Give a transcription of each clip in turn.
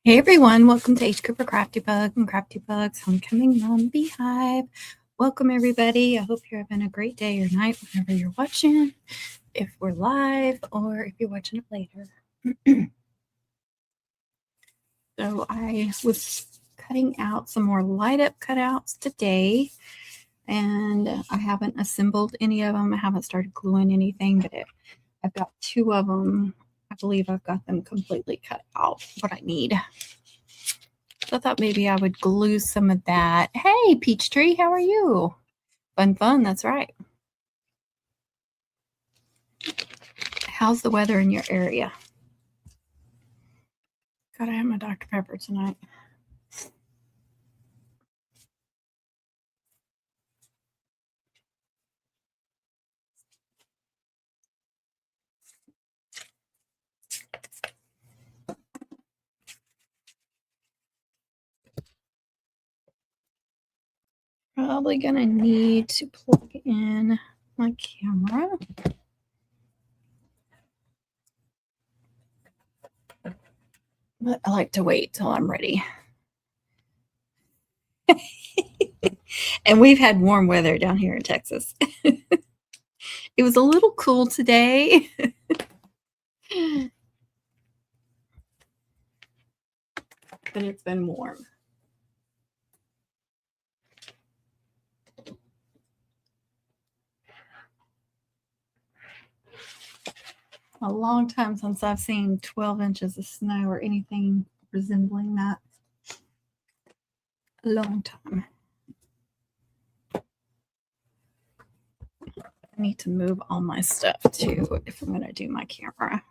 Hey everyone, welcome to H. Cooper Crafty Bug and Crafty Bug's Homecoming Mom Beehive. Welcome everybody. I hope you're having a great day or night whenever you're watching, if we're live or if you're watching it later. So I was cutting out some more light up cutouts today, and I haven't assembled any of them. I haven't started gluing anything, but I've got two of them. I believe I've got them completely cut out, what I need. So I thought maybe I would glue some of that. Hey, Peachtree, how are you? Fun, that's right. How's the weather in your area? Gotta have my Dr. Pepper tonight. Probably gonna need to plug in my camera. But I like to wait till I'm ready. And we've had warm weather down here in Texas. It was a little cool today. But it's been warm. A long time since I've seen 12 inches of snow or anything resembling that. A long time. I need to move all my stuff too if I'm going to do my camera.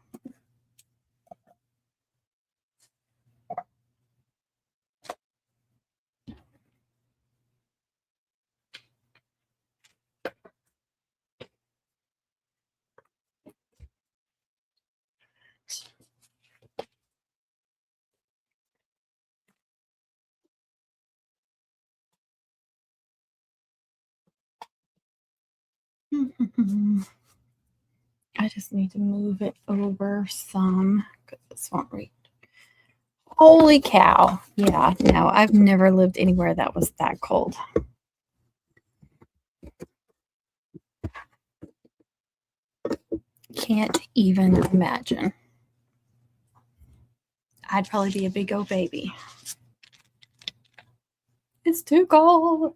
I just need to move it over some because this won't read. Holy cow. Yeah, no, I've never lived anywhere that was that cold. Can't even imagine. I'd probably be a big old baby. It's too cold.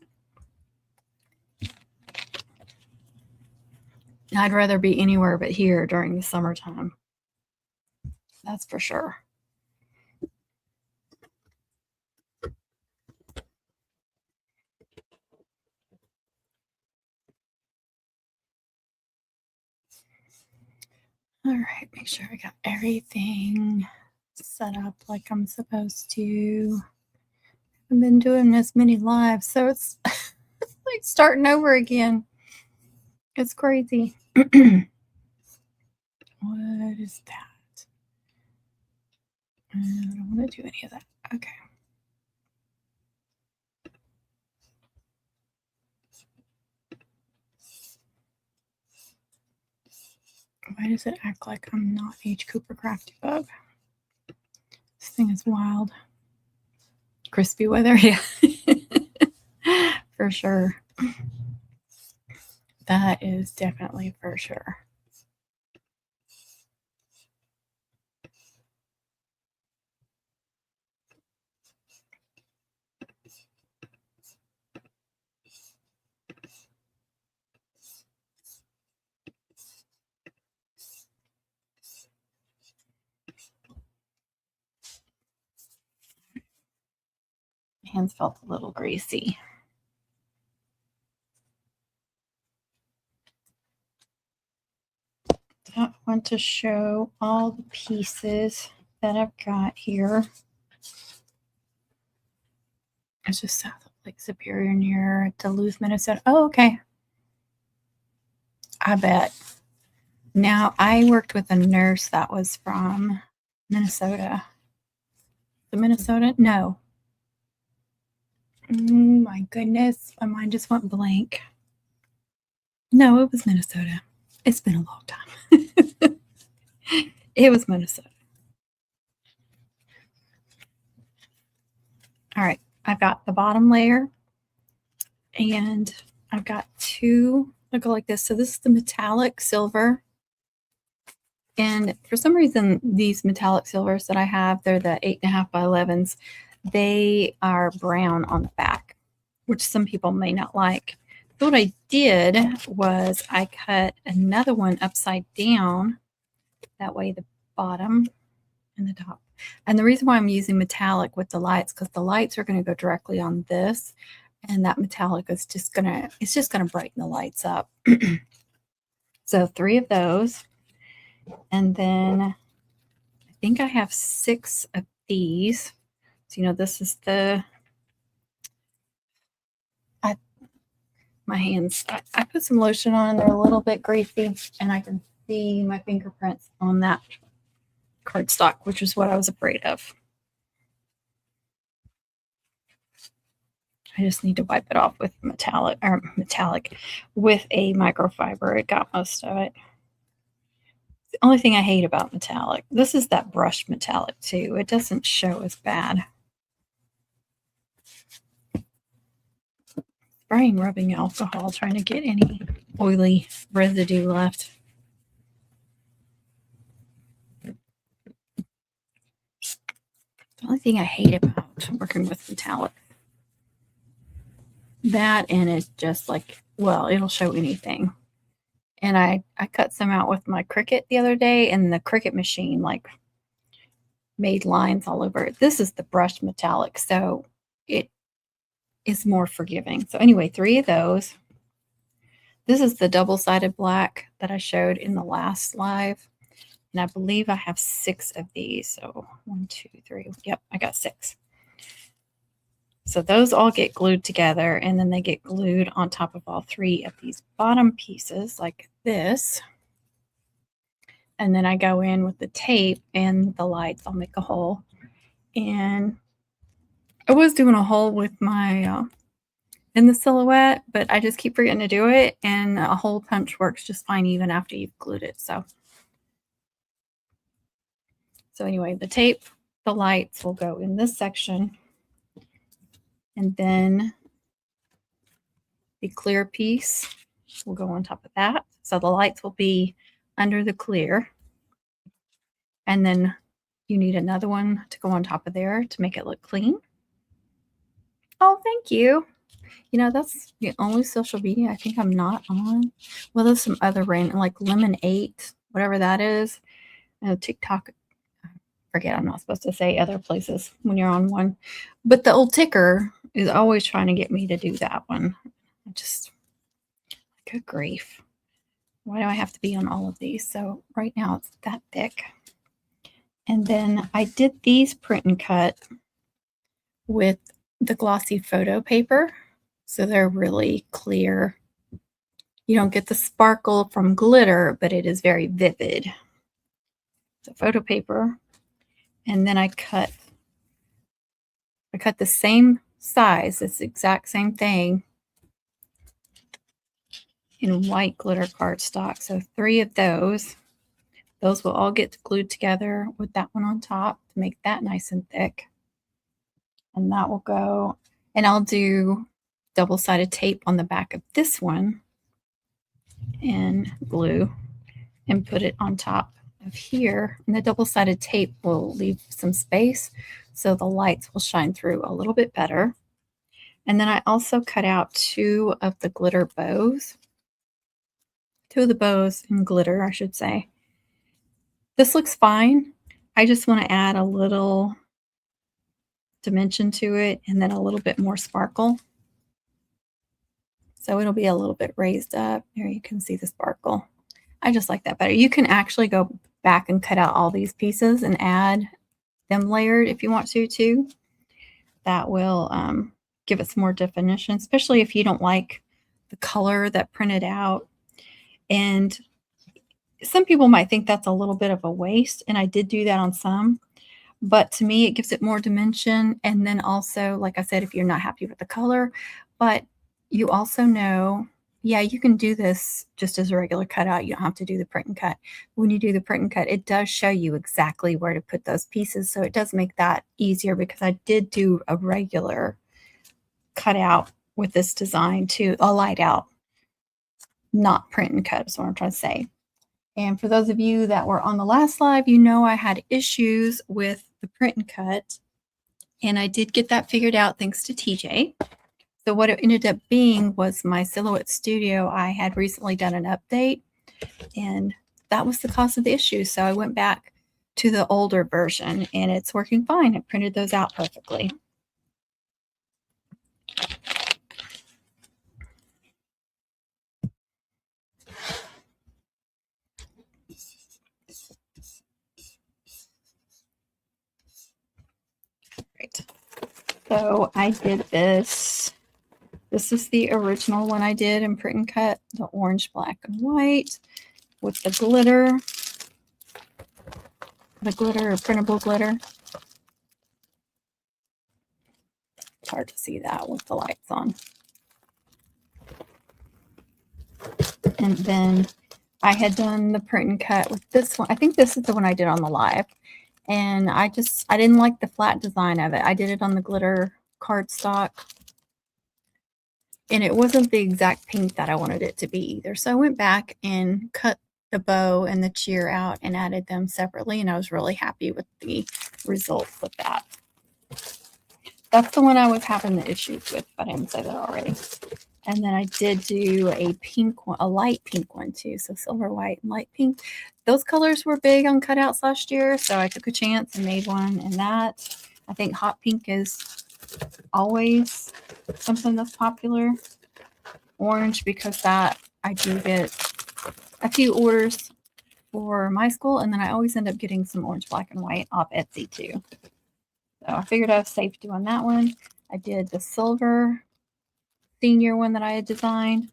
I'd rather be anywhere but here during the summertime. That's for sure. All right, make sure I got everything set up like I'm supposed to. I've been doing this many lives, so it's like starting over again. It's crazy. What is that? I don't want to do any of that. Okay. Why does it act like I'm not H. Cooper Crafty Bug? This thing is wild. Crispy weather, yeah. For sure. That is definitely for sure. Hands felt a little greasy. I want to show all the pieces that I've got here. It's just south of Lake Superior near Duluth, Minnesota. Oh, okay. I bet. Now, I worked with a nurse that was from Minnesota. The Minnesota? No. My goodness. My mind just went blank. No, it was Minnesota. It's been a long time. It was Minnesota. All right, I've got the bottom layer, and I've got two that go like this. So this is the metallic silver. And for some reason, these metallic silvers that I have, they're the 8.5 by 11s. They are brown on the back, which some people may not like. So what I did was I cut another one upside down. That way the bottom and the top. And the reason why I'm using metallic with the lights, because the lights are going to go directly on this. And that metallic is just gonna, it's just gonna brighten the lights up. So 3 of those. And then I think I have 6 of these. So, you know, this is the, my hands, I put some lotion on, they're a little bit greasy, and I can see my fingerprints on that cardstock, which is what I was afraid of. I just need to wipe it off with metallic with a microfiber. It got most of it. The only thing I hate about metallic, this is that brushed metallic too. It doesn't show as bad. Spraying rubbing alcohol, trying to get any oily residue left. The only thing I hate about working with metallic, that, and it's just like, well, it'll show anything. And I cut some out with my Cricut the other day, and the Cricut machine like made lines all over it. This is the brushed metallic, so it is more forgiving. So anyway, 3 of those. This is the double-sided black that I showed in the last live. And I believe I have 6 of these. So 1, 2, 3. Yep, I got 6. So those all get glued together, and then they get glued on top of all 3 of these bottom pieces like this. And then I go in with the tape and the lights. I'll make a hole. And I was doing a hole with my in the silhouette, but I just keep forgetting to do it. And a hole punch works just fine even after you've glued it. So anyway, the tape, the lights will go in this section. And then the clear piece will go on top of that. So the lights will be under the clear. And then you need another one to go on top of there to make it look clean. Oh, thank you. You know, that's the only social media I think I'm not on. Well, there's some other random, like Lemon 8, whatever that is. TikTok, forget, I'm not supposed to say other places when you're on one. But the old ticker is always trying to get me to do that one. I just, good grief. Why do I have to be on all of these? So right now it's that thick. And then I did these print and cut with the glossy photo paper. So they're really clear. You don't get the sparkle from glitter, but it is very vivid. So photo paper. And then I cut the same size, this exact same thing, in white glitter cardstock. So 3 of those. Those will all get glued together with that one on top to make that nice and thick. And that will go, and I'll do double-sided tape on the back of this one and glue and put it on top of here. And the double-sided tape will leave some space so the lights will shine through a little bit better. And then I also cut out 2 of the glitter bows. 2 of the bows in glitter, I should say. This looks fine. I just want to add a little dimension to it and then a little bit more sparkle. So it'll be a little bit raised up. There you can see the sparkle. I just like that better. You can actually go back and cut out all these pieces and add them layered if you want to too. That will give it some more definition, especially if you don't like the color that printed out. And some people might think that's a little bit of a waste, and I did do that on some, but to me it gives it more dimension. And then also, like I said, if you're not happy with the color, but you also know Yeah, you can do this just as a regular cutout. You don't have to do the print and cut. When you do the print and cut, it does show you exactly where to put those pieces. So it does make that easier because I did do a regular cutout with this design too, a light out, not print and cut is what I'm trying to say. And for those of you that were on the last live, you know I had issues with the print and cut. And I did get that figured out thanks to TJ. So what it ended up being was my Silhouette Studio. I had recently done an update, and that was the cause of the issue. So I went back to the older version, and it's working fine. It printed those out perfectly. Great. So I did this. This is the original one I did in print and cut, the orange, black, and white with the glitter or printable glitter. It's hard to see that with the lights on. And then I had done the print and cut with this one. I think this is the one I did on the live. And I didn't like the flat design of it. I did it on the glitter cardstock. And it wasn't the exact pink that I wanted it to be either. So I went back and cut the bow and the cheer out and added them separately. And I was really happy with the results of that. That's the one I was having the issues with, but I didn't say that already. And then I did do a pink one, a light pink one too. So silver, white, and light pink. Those colors were big on cutouts last year. So I took a chance and made one in that. I think hot pink is always something that's popular. Orange, because that I do get a few orders for my school. And then I always end up getting some orange, black, and white off Etsy too. So I figured I was safe doing that one. I did the silver senior one that I had designed.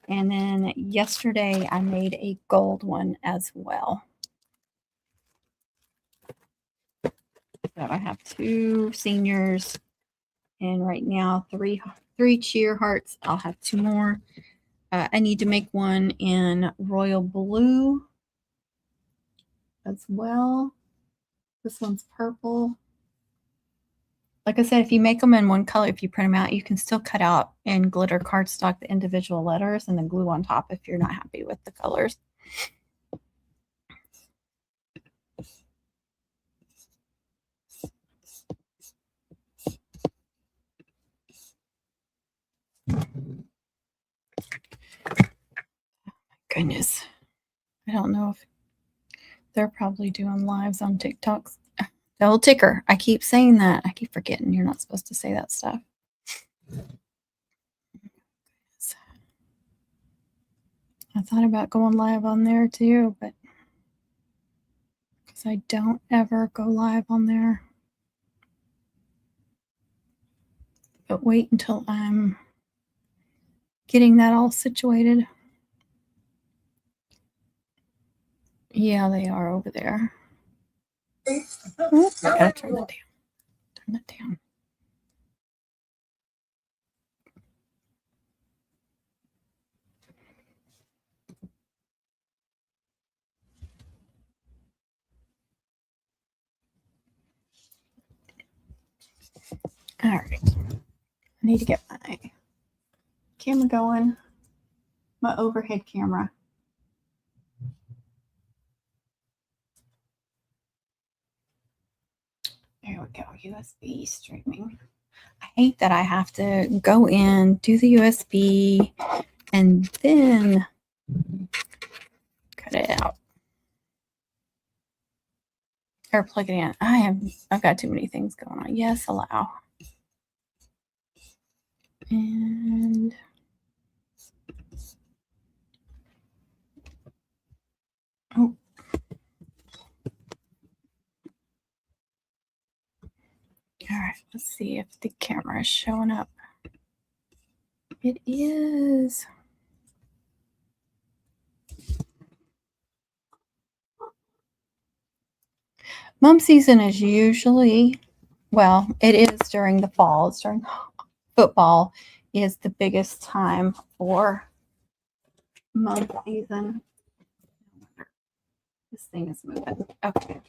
And then yesterday I made a gold one as well. So I have 2 seniors and right now three cheer hearts. I'll have 2 more. I need to make one in royal blue as well. This one's purple. Like I said, if you make them in one color, if you print them out, you can still cut out in glitter cardstock the individual letters and then glue on top if you're not happy with the colors. Goodness. I don't know if they're probably doing lives on TikToks. The old ticker. I keep saying that. I keep forgetting you're not supposed to say that stuff. I thought about going live on there too, but because I don't ever go live on there. But wait until I'm getting that all situated. Yeah, they are over there. Oops, I gotta turn that down. Turn that down. All right. I need to get my camera going. My overhead camera. There we go. USB streaming. I hate that I have to go in, do the USB, and then cut it out. Or plug it in. I've got too many things going on. Yes, allow. And oh. All right, let's see if the camera is showing up. It is. Mum season is usually, well, it is during the fall. It's during football is the biggest time for month season. This thing is moving. Okay.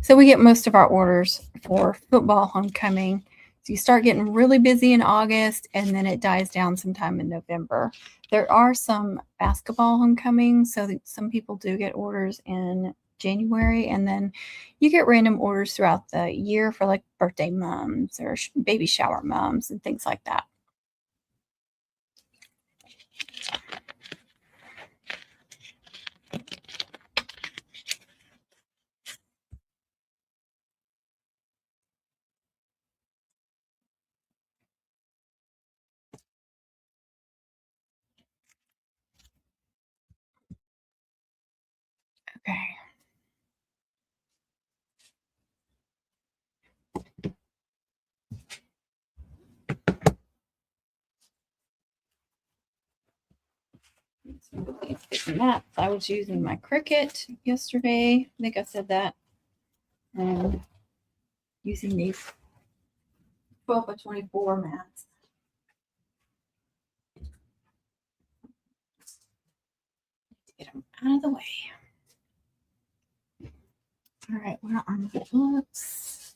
So we get most of our orders for football homecoming. So you start getting really busy in August and then it dies down sometime in November. There are some basketball homecomings, so that some people do get orders in January, and then you get random orders throughout the year for like birthday mums or baby shower mums and things like that. Okay. Mats. I was using my Cricut yesterday. I think I said that. And using these 12 by 24 mats. Get them out of the way. All right, where are my books?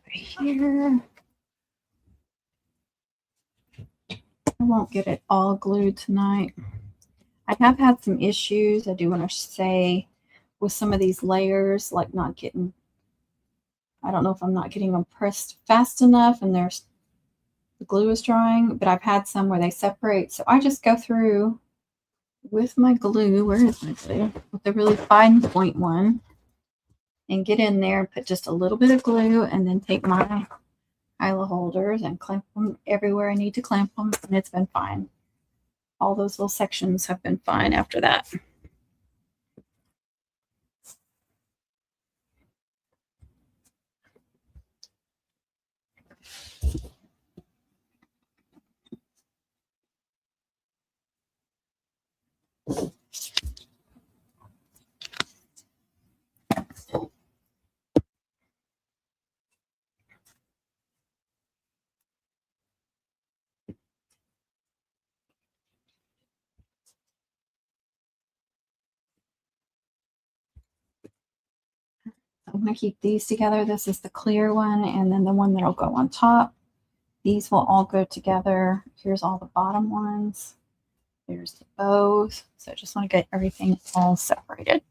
Right here. I won't get it all glued tonight. I have had some issues, I do want to say, with some of these layers, like not getting, I don't know if I'm not getting them pressed fast enough and there's the glue is drying, but I've had some where they separate. So I just go through with my glue. Where is my glue? With the really fine point one, and get in there and put just a little bit of glue, and then take my Isla holders and clamp them everywhere I need to clamp them, and it's been fine. All those little sections have been fine after that. I'm going to keep these together. This is the clear one, and then the one that'll go on top. These will all go together. Here's all the bottom ones. There's the bows. So I just want to get everything all separated.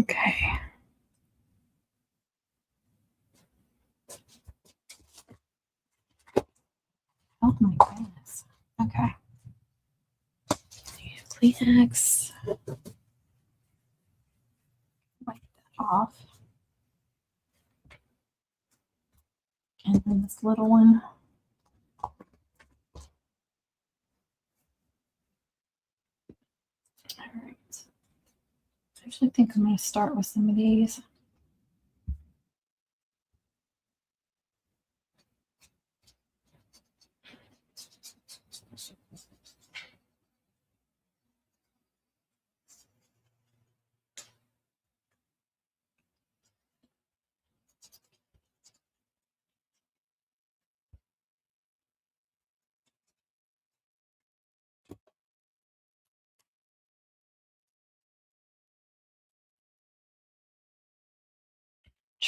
Okay. Oh my goodness. Okay. Kleenex. Wipe that off. And then this little one. All right. I actually think I'm going to start with some of these.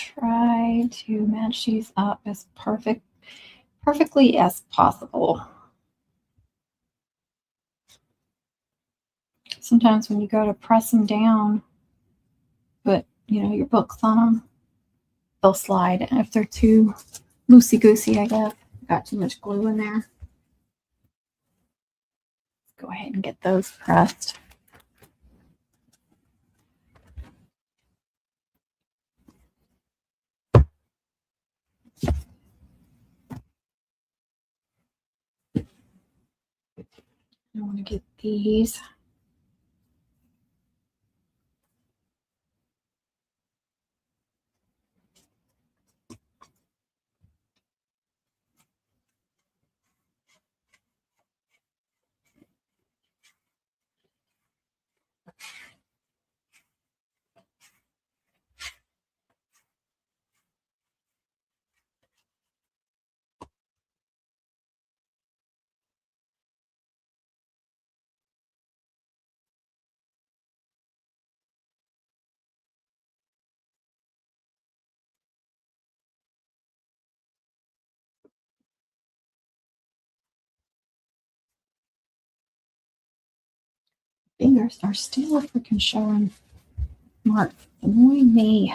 try to match these up as perfectly as possible. Sometimes when you go to press them down, put your books on them, they'll slide. And if they're too loosey-goosey, I guess, got too much glue in there. Go ahead and get those pressed. I want to get these. Fingers are still freaking showing marks. Annoying me.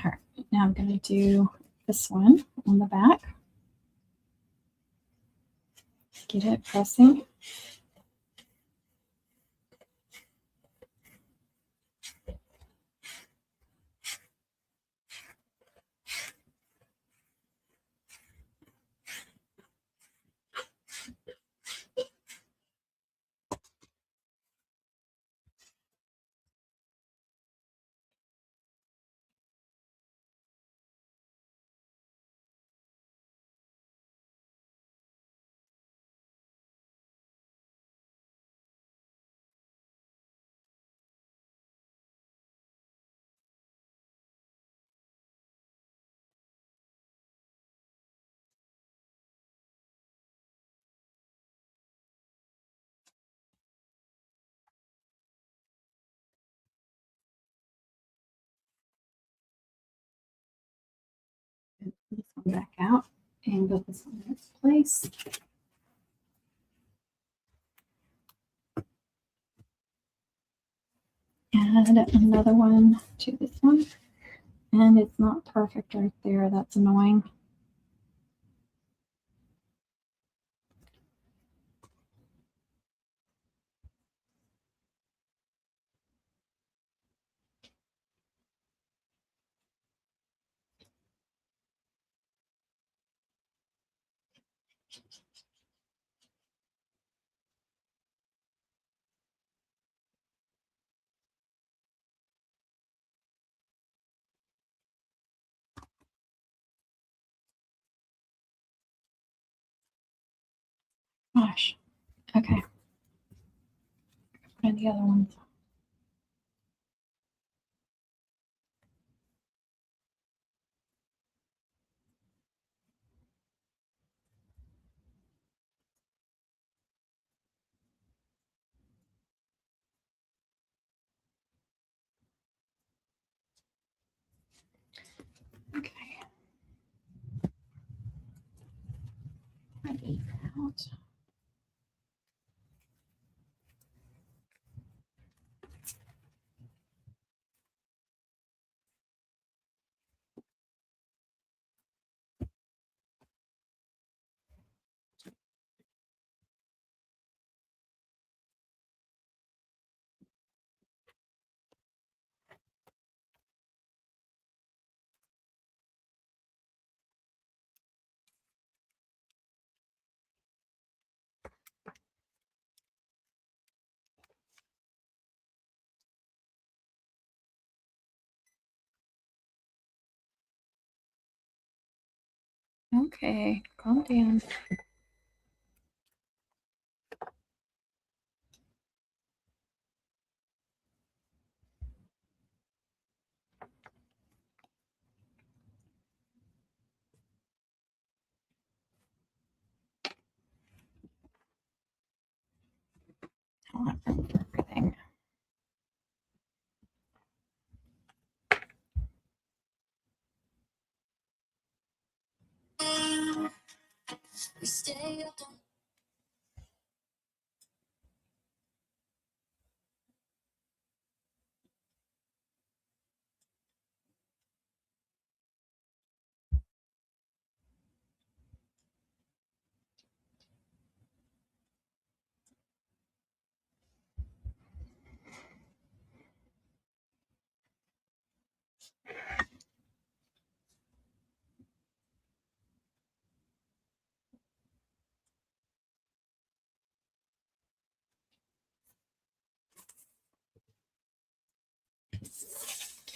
All right, now I'm going to do this one on the back. Get it pressing. This one back out and put this on its place. Add another one to this one, and it's not perfect right there. That's annoying. Gosh. Okay. Put in the other ones. Okay. Ready out. Okay, calm down.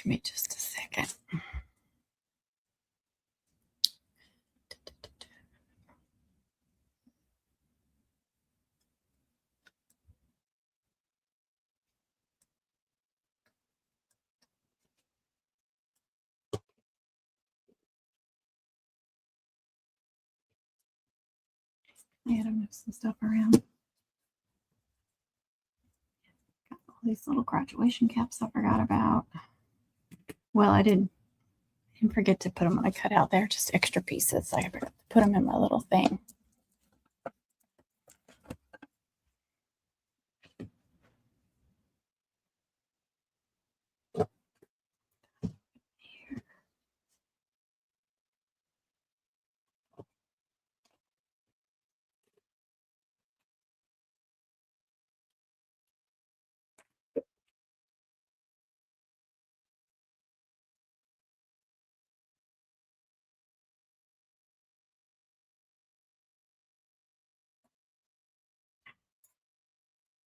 Give me just a second. I had to move some stuff around. Got all these little graduation caps I forgot about. Well, I didn't forget to put them on a cutout there, just extra pieces. I forgot to put them in my little thing.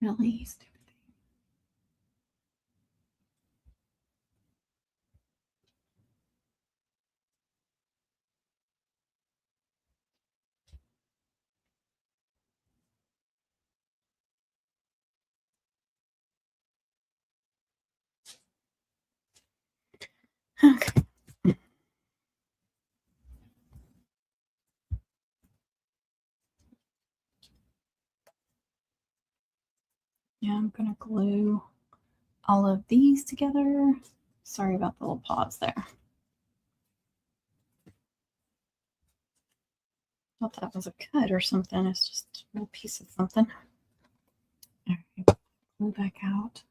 Really stupid. Okay. Yeah, I'm going to glue all of these together. Sorry about the little pause there. Thought that was a cut or something. It's just a little piece of something. All right, glue back out.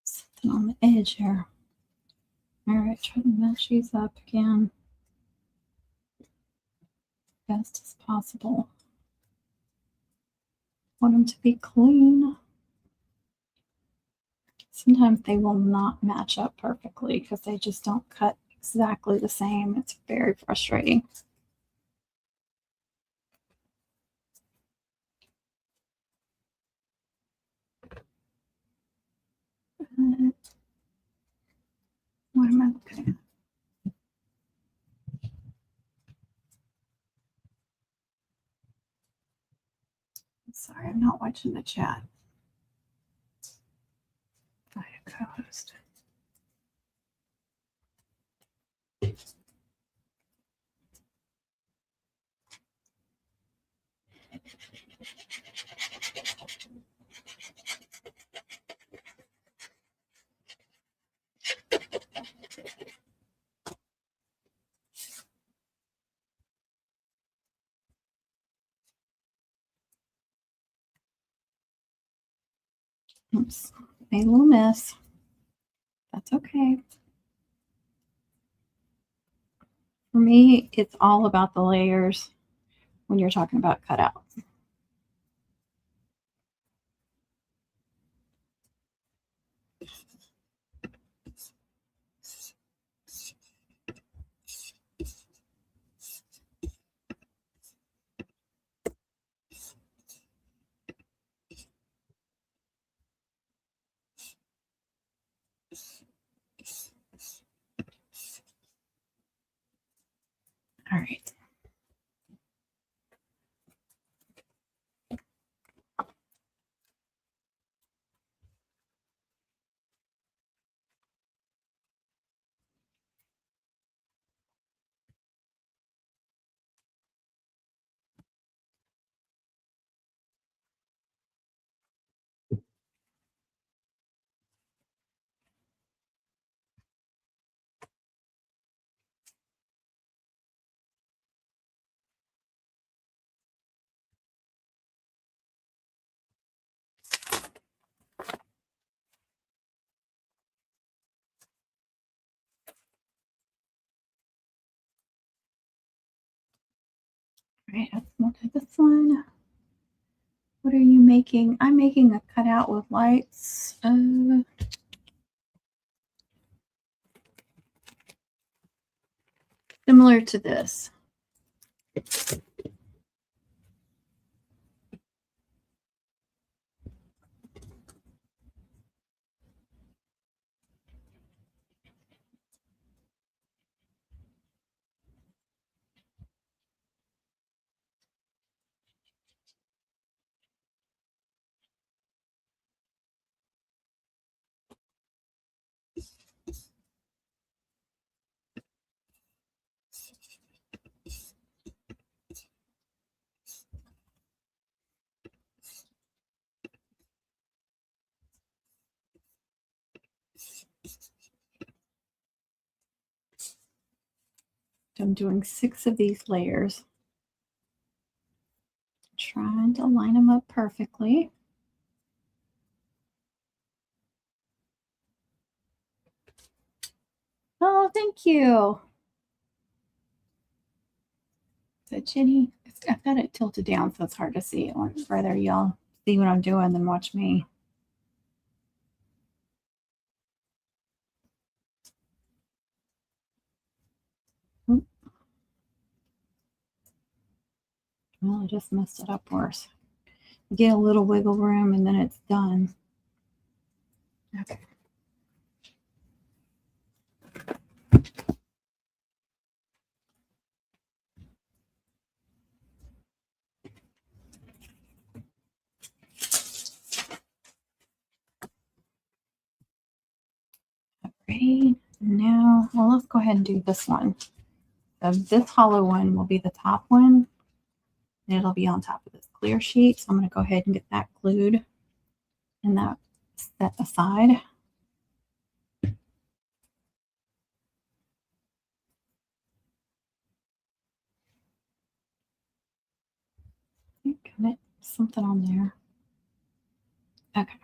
Something on the edge here. All right, try to match these up again best as possible. Want them to be clean. Sometimes they will not match up perfectly because they just don't cut exactly the same. It's very frustrating. What am I looking at? Sorry, I'm not watching the chat. Find a co-host. Oops, made a little mess. That's okay. For me, it's all about the layers when you're talking about cutouts. All right. All right, we'll do this one. What are you making? I'm making a cutout with lights. Similar to this. I'm doing 6 of these layers. Trying to line them up perfectly. Oh, thank you. So Jenny, I've got it tilted down so it's hard to see. I'd rather y'all see what I'm doing than watch me. Well, I just messed it up worse. Get a little wiggle room and then it's done. Okay. Ready? Now, well, let's go ahead and do this one. So this hollow one will be the top one. And it'll be on top of this clear sheet. So I'm going to go ahead and get that glued and that set aside. Got it. Something on there. Okay.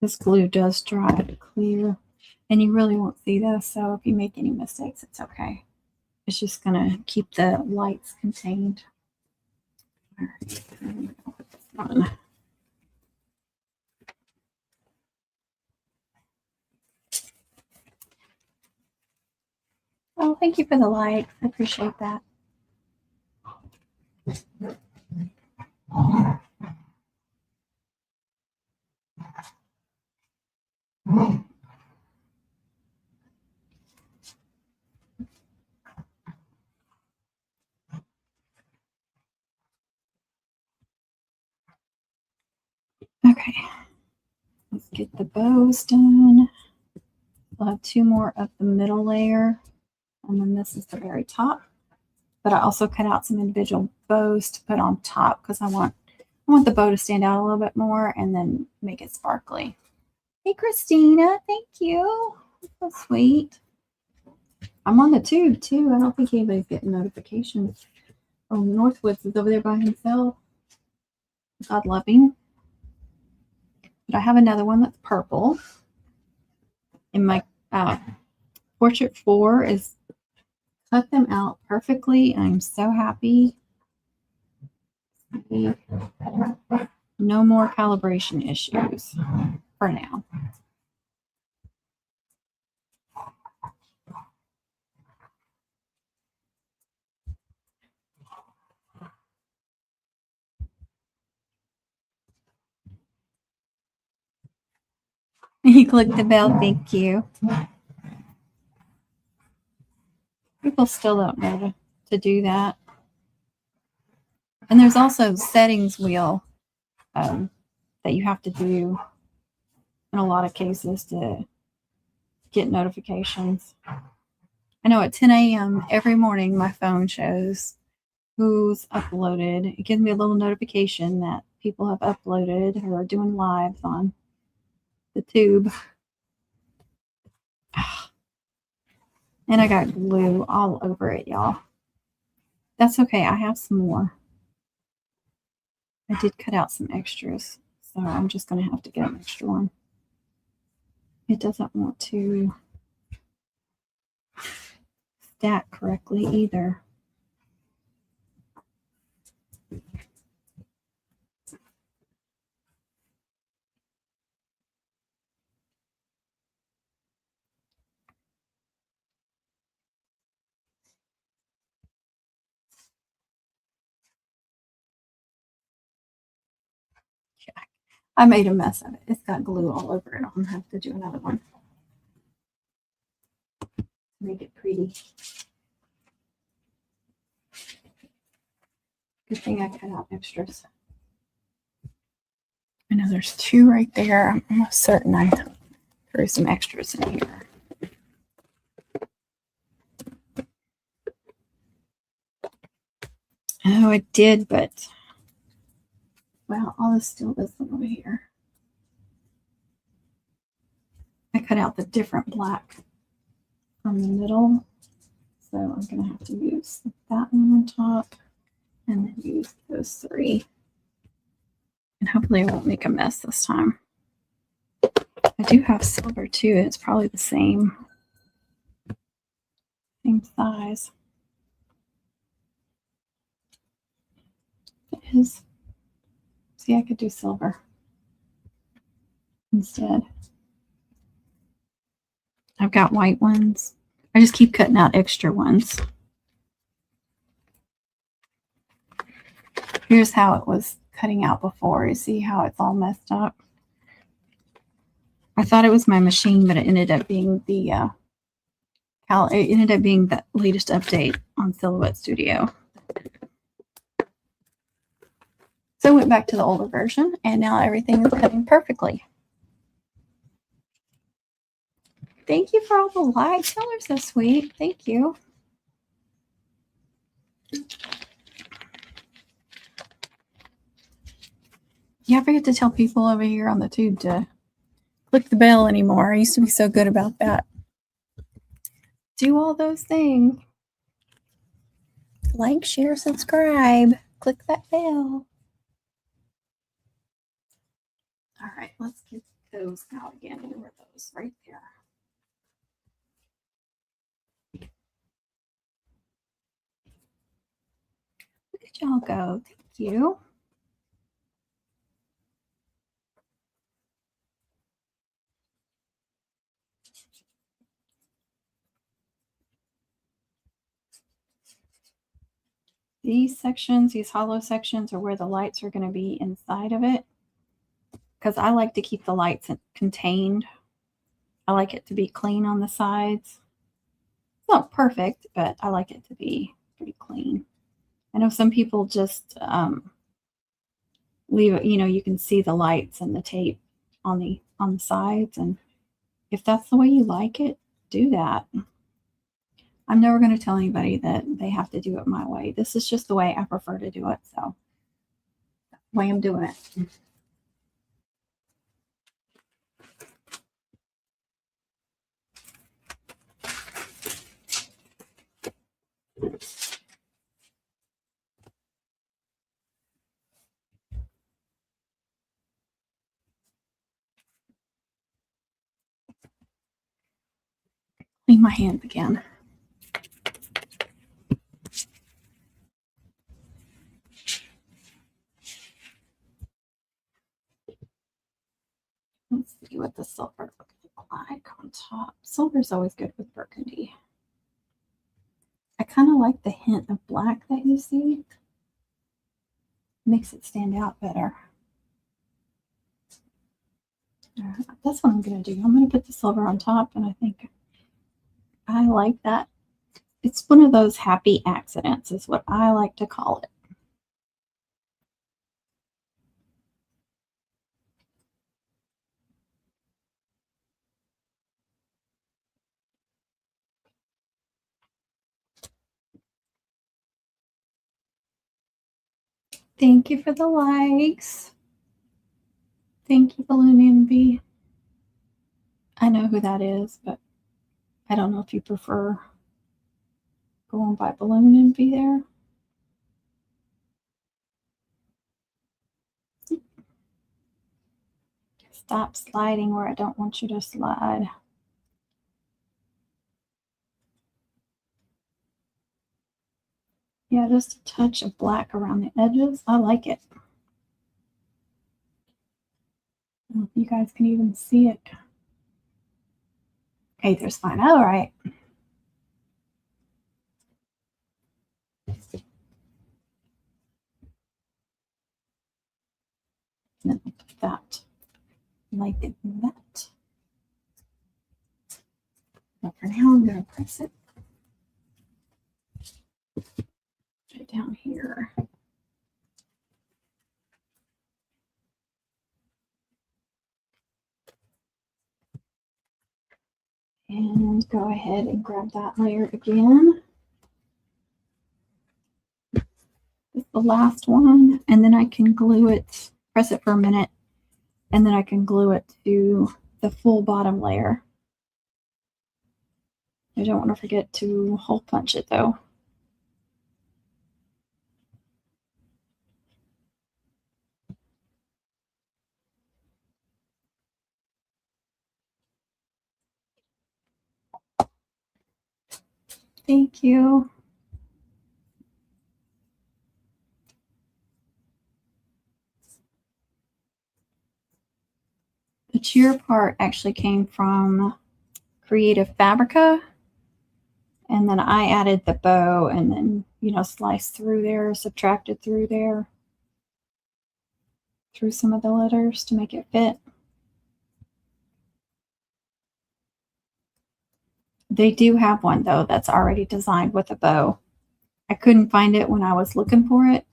This glue does dry clear, and you really won't see this. So if you make any mistakes, it's okay. It's just going to keep the lights contained. All right, put this on. Oh, thank you for the likes. I appreciate that. Okay, let's get the bows done. We'll have 2 more of the middle layer, and then this is the very top. But I also cut out some individual bows to put on top because I want the bow to stand out a little bit more and then make it sparkly. Hey, Christina. Thank you. That's sweet. I'm on the tube too. I don't think anybody's getting notifications. Oh, Northwoods is over there by himself. God love him. But I have another one that's purple. And my Portrait 4 is cut them out perfectly. I'm so happy. No more calibration issues for now. You click the bell. Thank you. People still don't know to do that. And there's also settings wheel that you have to do in a lot of cases to get notifications. I know at 10 a.m. every morning my phone shows who's uploaded. It gives me a little notification that people have uploaded or are doing lives on the tube. And I got glue all over it, y'all. That's okay. I have some more. I did cut out some extras, so I'm just going to have to get an extra one. It doesn't want to stack correctly either. I made a mess of it. It's got glue all over it. I'll have to do another one. Make it pretty. Good thing I cut out extras. I know there's 2 right there. I'm almost certain I threw some extras in here. Oh, it did, but well, all this still isn't over here. I cut out the different black from the middle, so I'm going to have to use that one on top and then use those 3. And hopefully I won't make a mess this time. I do have silver too. It's probably the same size. It is. See, I could do silver instead. I've got white ones. I just keep cutting out extra ones. Here's how it was cutting out before. You see how it's all messed up? I thought it was my machine, but it ended up being the latest update on Silhouette Studio. So I went back to the older version, and now everything is cutting perfectly. Thank you for all the likes. Y'all are so sweet. Thank you. Yeah, I forget to tell people over here on the tube to click the bell anymore. I used to be so good about that. Do all those things. Like, share, subscribe. Click that bell. All right, let's get those out again. Where were those? Right there. Look at y'all go. Thank you. These sections, these hollow sections, are where the lights are going to be inside of it. Because I like to keep the lights contained. I like it to be clean on the sides. It's not perfect, but I like it to be pretty clean. I know some people just leave it, you can see the lights and the tape on the sides. And if that's the way you like it, do that. I'm never going to tell anybody that they have to do it my way. This is just the way I prefer to do it. So that's the way I'm doing it. Clean my hands again. Let's see what the silver looks like on top. Silver's always good with burgundy. I kind of like the hint of black that you see. Makes it stand out better. That's what I'm going to do. I'm going to put the silver on top, and I think I like that. It's one of those happy accidents is what I like to call it. Thank you for the likes. Thank you, Balloon Envy. I know who that is, but I don't know if you prefer going by Balloon Envy there. Stop sliding where I don't want you to slide. Yeah, just a touch of black around the edges. I like it. I don't know if you guys can even see it. Okay, there's fine. All right. And then put that like that. But for now, I'm going to press it right down here. And go ahead and grab that layer again. It's the last one, and then I can glue it, press it for a minute, and then I can glue it to the full bottom layer. I don't want to forget to hole punch it though. Thank you. The cheer part actually came from Creative Fabrica. And then I added the bow and then, you know, sliced through there, subtracted through there, through some of the letters to make it fit. They do have one though that's already designed with a bow. I couldn't find it when I was looking for it,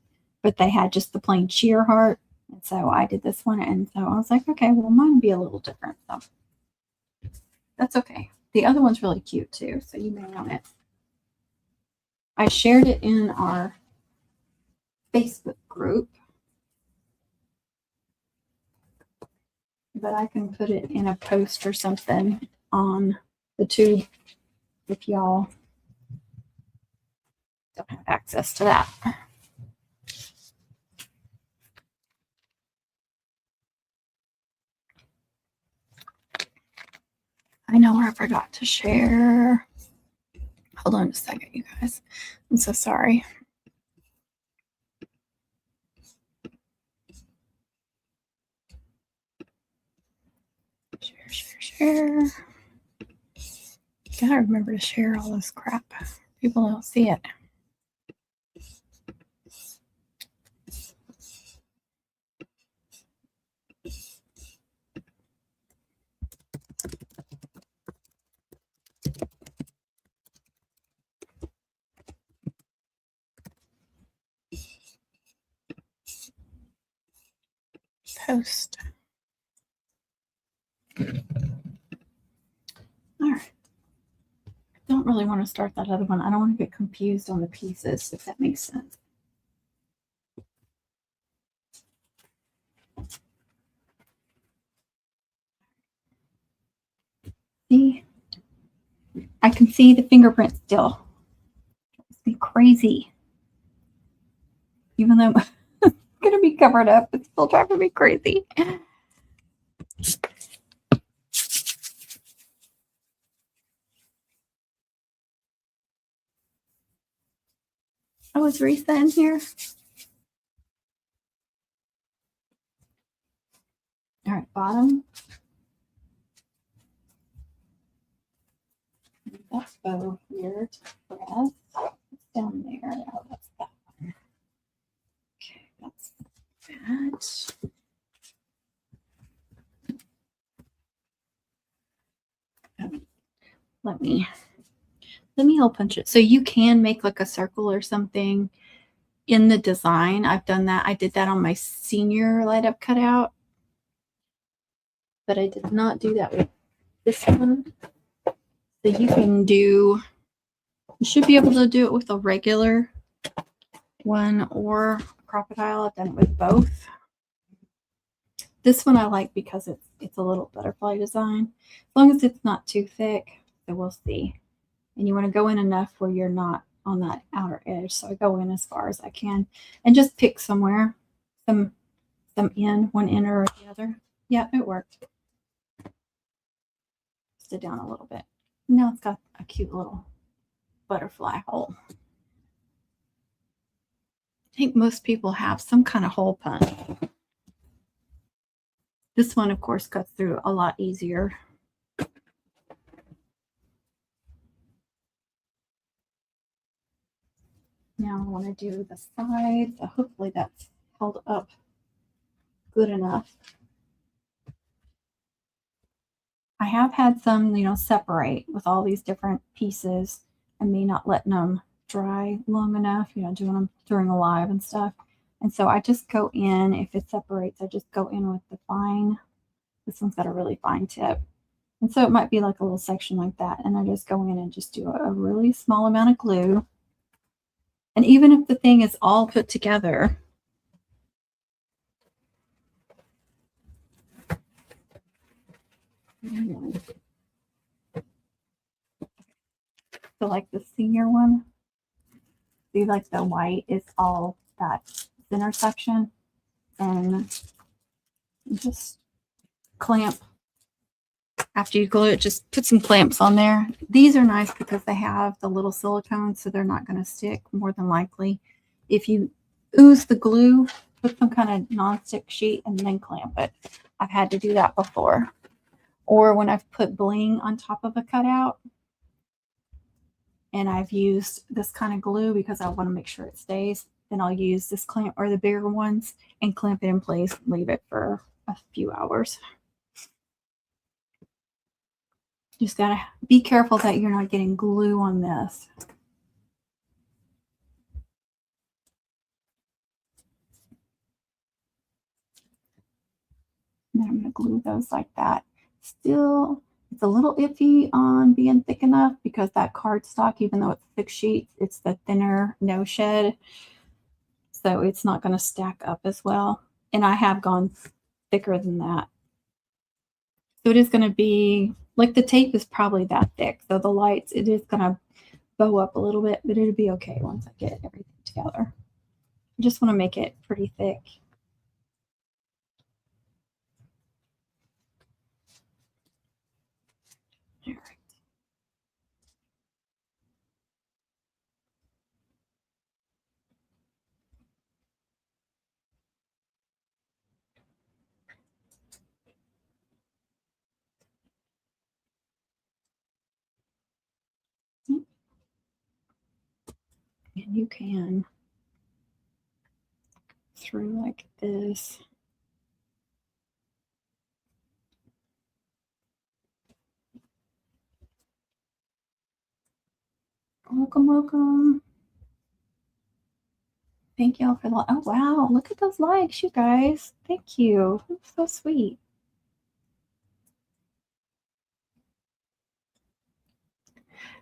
but they had just the plain cheer heart. And so I did this one. And so I was like, okay, well, mine would be a little different. So that's okay. The other one's really cute too. So you may want it. I shared it in our Facebook group, but I can put it in a post or something on the tube if y'all don't have access to that. I know where I forgot to share. Hold on a second, you guys. I'm so sorry. Share. Gotta remember to share all this crap. People don't see it. Post. All right. I don't really want to start that other one. I don't want to get confused on the pieces, if that makes sense. See? I can see the fingerprint still. me crazy. Even though it's going to be covered up, it's still driving me crazy. Oh, is Risa in here? All right, bottom. That's bow here to press. It's down there. Oh, that's that one. Okay, that's that. Let me hole punch it. So you can make like a circle or something in the design. I've done that. I did that on my senior light up cutout, but I did not do that with this one. So you can do, you should be able to do it with a regular one or crocodile. I've done it with both. This one I like because it's a little butterfly design. As long as it's not too thick, so we'll see. And you want to go in enough where you're not on that outer edge. So I go in as far as I can and just pick somewhere, some in, one inner or the other. Yeah, it worked. Sit down a little bit. Now it's got a cute little butterfly hole. I think most people have some kind of hole punch. This one, of course, cuts through a lot easier. Now I want to do the sides. So hopefully that's held up good enough. I have had some, separate with all these different pieces and me not letting them dry long enough, doing them during a live and stuff. And so I just go in, if it separates, I just go in with the fine. This one's got a really fine tip. And so it might be like a little section like that. And I just go in and just do a really small amount of glue. And even if the thing is all put together, so like the senior one, see like the white is all that center section, and just clamp. After you glue it, just put some clamps on there. These are nice because they have the little silicone, so they're not going to stick more than likely. If you ooze the glue, put some kind of non-stick sheet and then clamp it. I've had to do that before. Or when I've put bling on top of a cutout and I've used this kind of glue because I want to make sure it stays, then I'll use this clamp or the bigger ones and clamp it in place, leave it for a few hours. Just gotta be careful that you're not getting glue on this. And then I'm gonna glue those like that. Still, it's a little iffy on being thick enough because that cardstock, even though it's thick sheets, it's the thinner no shed. So it's not gonna stack up as well. And I have gone thicker than that. So it is gonna be, like the tape is probably that thick. So the lights, it is gonna bow up a little bit, but it'll be okay once I get everything together. I just want to make it pretty thick. All right. And you can through like this. Welcome, welcome. Thank y'all for the, oh wow, look at those likes, you guys. Thank you. That's so sweet.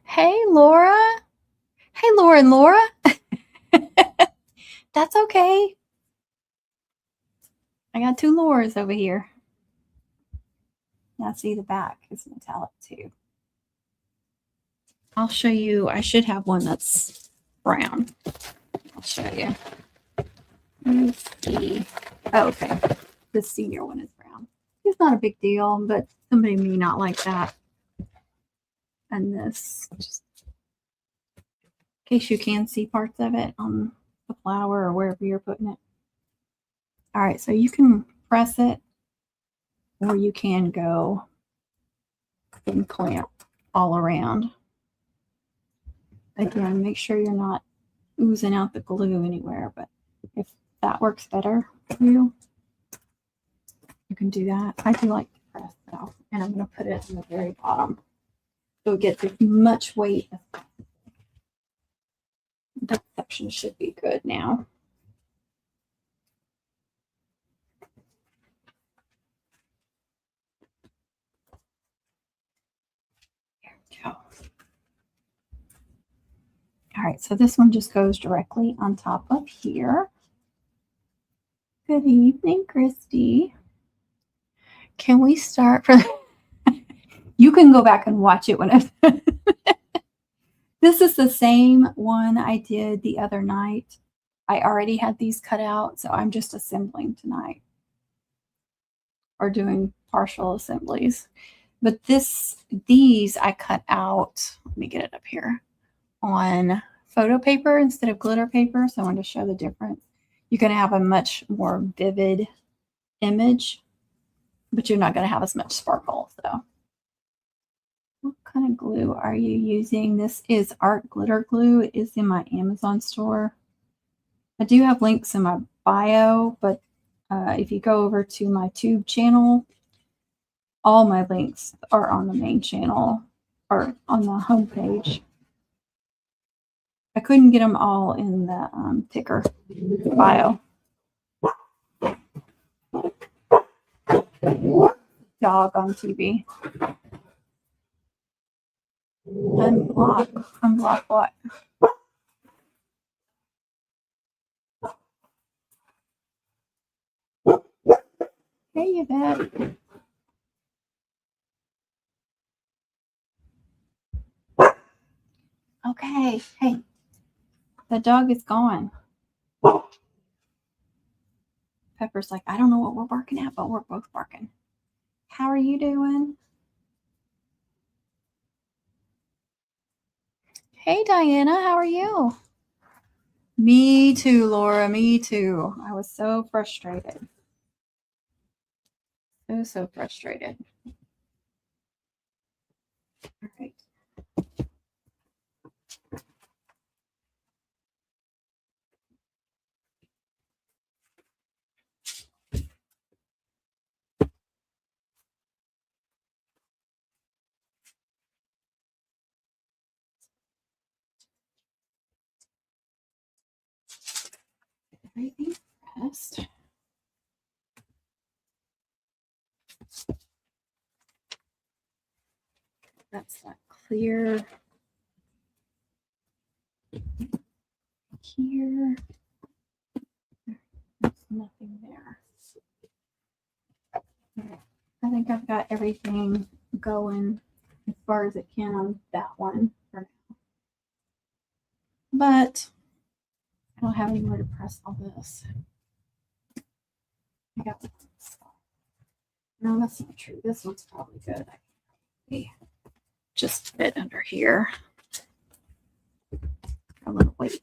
Hey, Laura. Hey, Laura and Laura. That's okay. I got two Lauras over here. Now see the back is metallic too. I'll show you. I should have one that's brown. I'll show you. Let's see. Oh, okay. The senior one is brown. It's not a big deal, but somebody may not like that. And this, just in case you can see parts of it on the flower or wherever you're putting it. All right, so you can press it, or you can go and clamp all around. Again, make sure you're not oozing out the glue anywhere, but if that works better for you, you can do that. I do like to press though, and I'm going to put it in the very bottom so it gets as much weight as possible. That section should be good now. There we go. All right, so this one just goes directly on top of here. Good evening, Christy. Can we start from... You can go back and watch it when This is the same one I did the other night. I already had these cut out, so I'm just assembling tonight. Or doing partial assemblies. But these I cut out, let me get it up here, on photo paper instead of glitter paper. So I wanted to show the difference. You're going to have a much more vivid image, but you're not going to have as much sparkle. So what kind of glue are you using? This is Art Glitter Glue. It is in my Amazon store. I do have links in my bio, but if you go over to my tube channel, all my links are on the main channel or on the homepage. I couldn't get them all in the ticker bio. Dog on TV. Unblock. Unblock what? Hey, Yvette. Okay. Hey, the dog is gone. Pepper's like, I don't know what we're barking at, but we're both barking. How are you doing? Hey, Diana, how are you? Me too, Laura, me too. I was so frustrated. So frustrated. All right. Everything pressed. That's that clear here. There's nothing there. I think I've got everything going as far as it can on that one for now. But I don't have anywhere to press all this. I got this. No, that's not true. This one's probably good. I just fit under here. A little weight.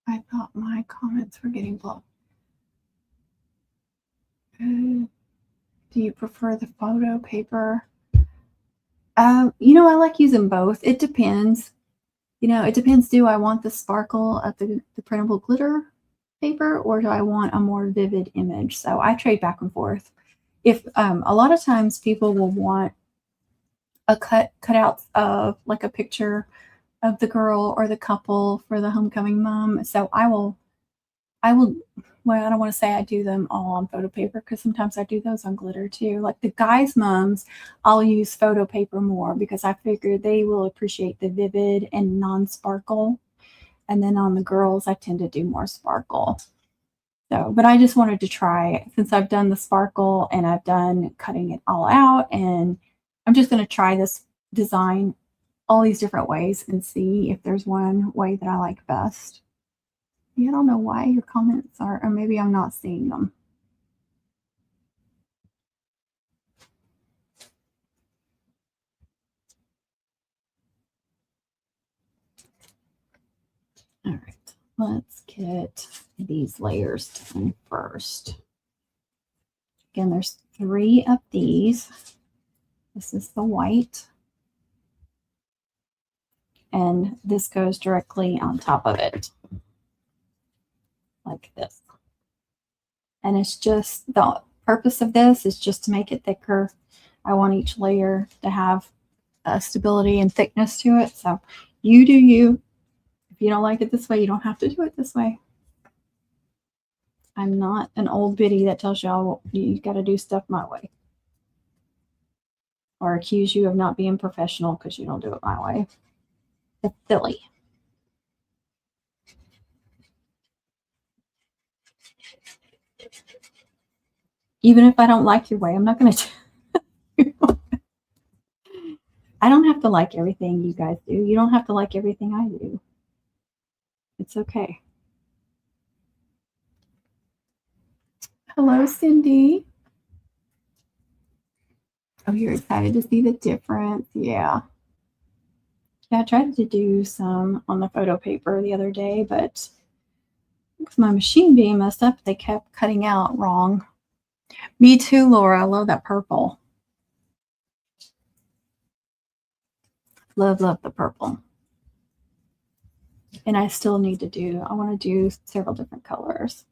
I thought my comments were getting blocked. Do you prefer the photo paper? You know, I like using both. It depends. You know, it depends. Do I want the sparkle of the printable glitter paper, or do I want a more vivid image? So I trade back and forth. If a lot of times people will want a cutouts of like a picture of the girl or the couple for the homecoming mom. So I will, well, I don't want to say I do them all on photo paper because sometimes I do those on glitter too. Like the guys' mums, I'll use photo paper more because I figure they will appreciate the vivid and non-sparkle. And then on the girls, I tend to do more sparkle. So, but I just wanted to try, since I've done the sparkle and I've done cutting it all out and I'm just going to try this design all these different ways and see if there's one way that I like best. Yeah, I don't know why your comments are, or maybe I'm not seeing them. All right, let's get these layers done first. Again, there's 3 of these. This is the white. And this goes directly on top of it, like this. And it's just, the purpose of this is just to make it thicker. I want each layer to have stability and thickness to it. So you do you. If you don't like it this way, you don't have to do it this way. I'm not an old biddy that tells y'all you got to do stuff my way, or accuse you of not being professional because you don't do it my way. It's silly. Even if I don't like your way, I'm not going to. I don't have to like everything you guys do. You don't have to like everything I do. It's okay. Hello, Cindy. Oh, you're excited to see the difference. Yeah. Yeah, I tried to do some on the photo paper the other day, but with my machine being messed up, they kept cutting out wrong. Me too, Laura. I love that purple. Love, love the purple. And I still need to do, I want to do several different colors.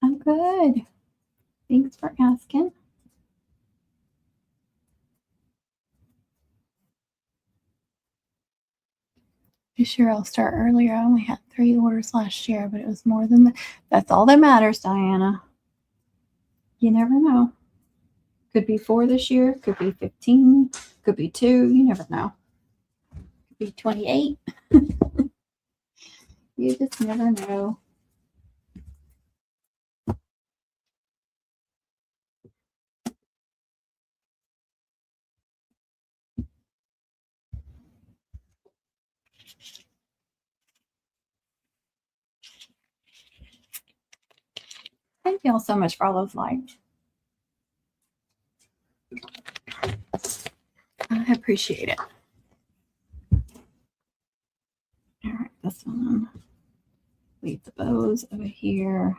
I'm good. Thanks for asking. This year I'll start earlier. I only had 3 orders last year, but it was more than that. That's all that matters, Diana. You never know. Could be 4 this year, could be 15, could be 2. You never know. Could be 28. You just never know. Thank you all so much for all those likes. I appreciate it. All right, this one. Leave the bows over here.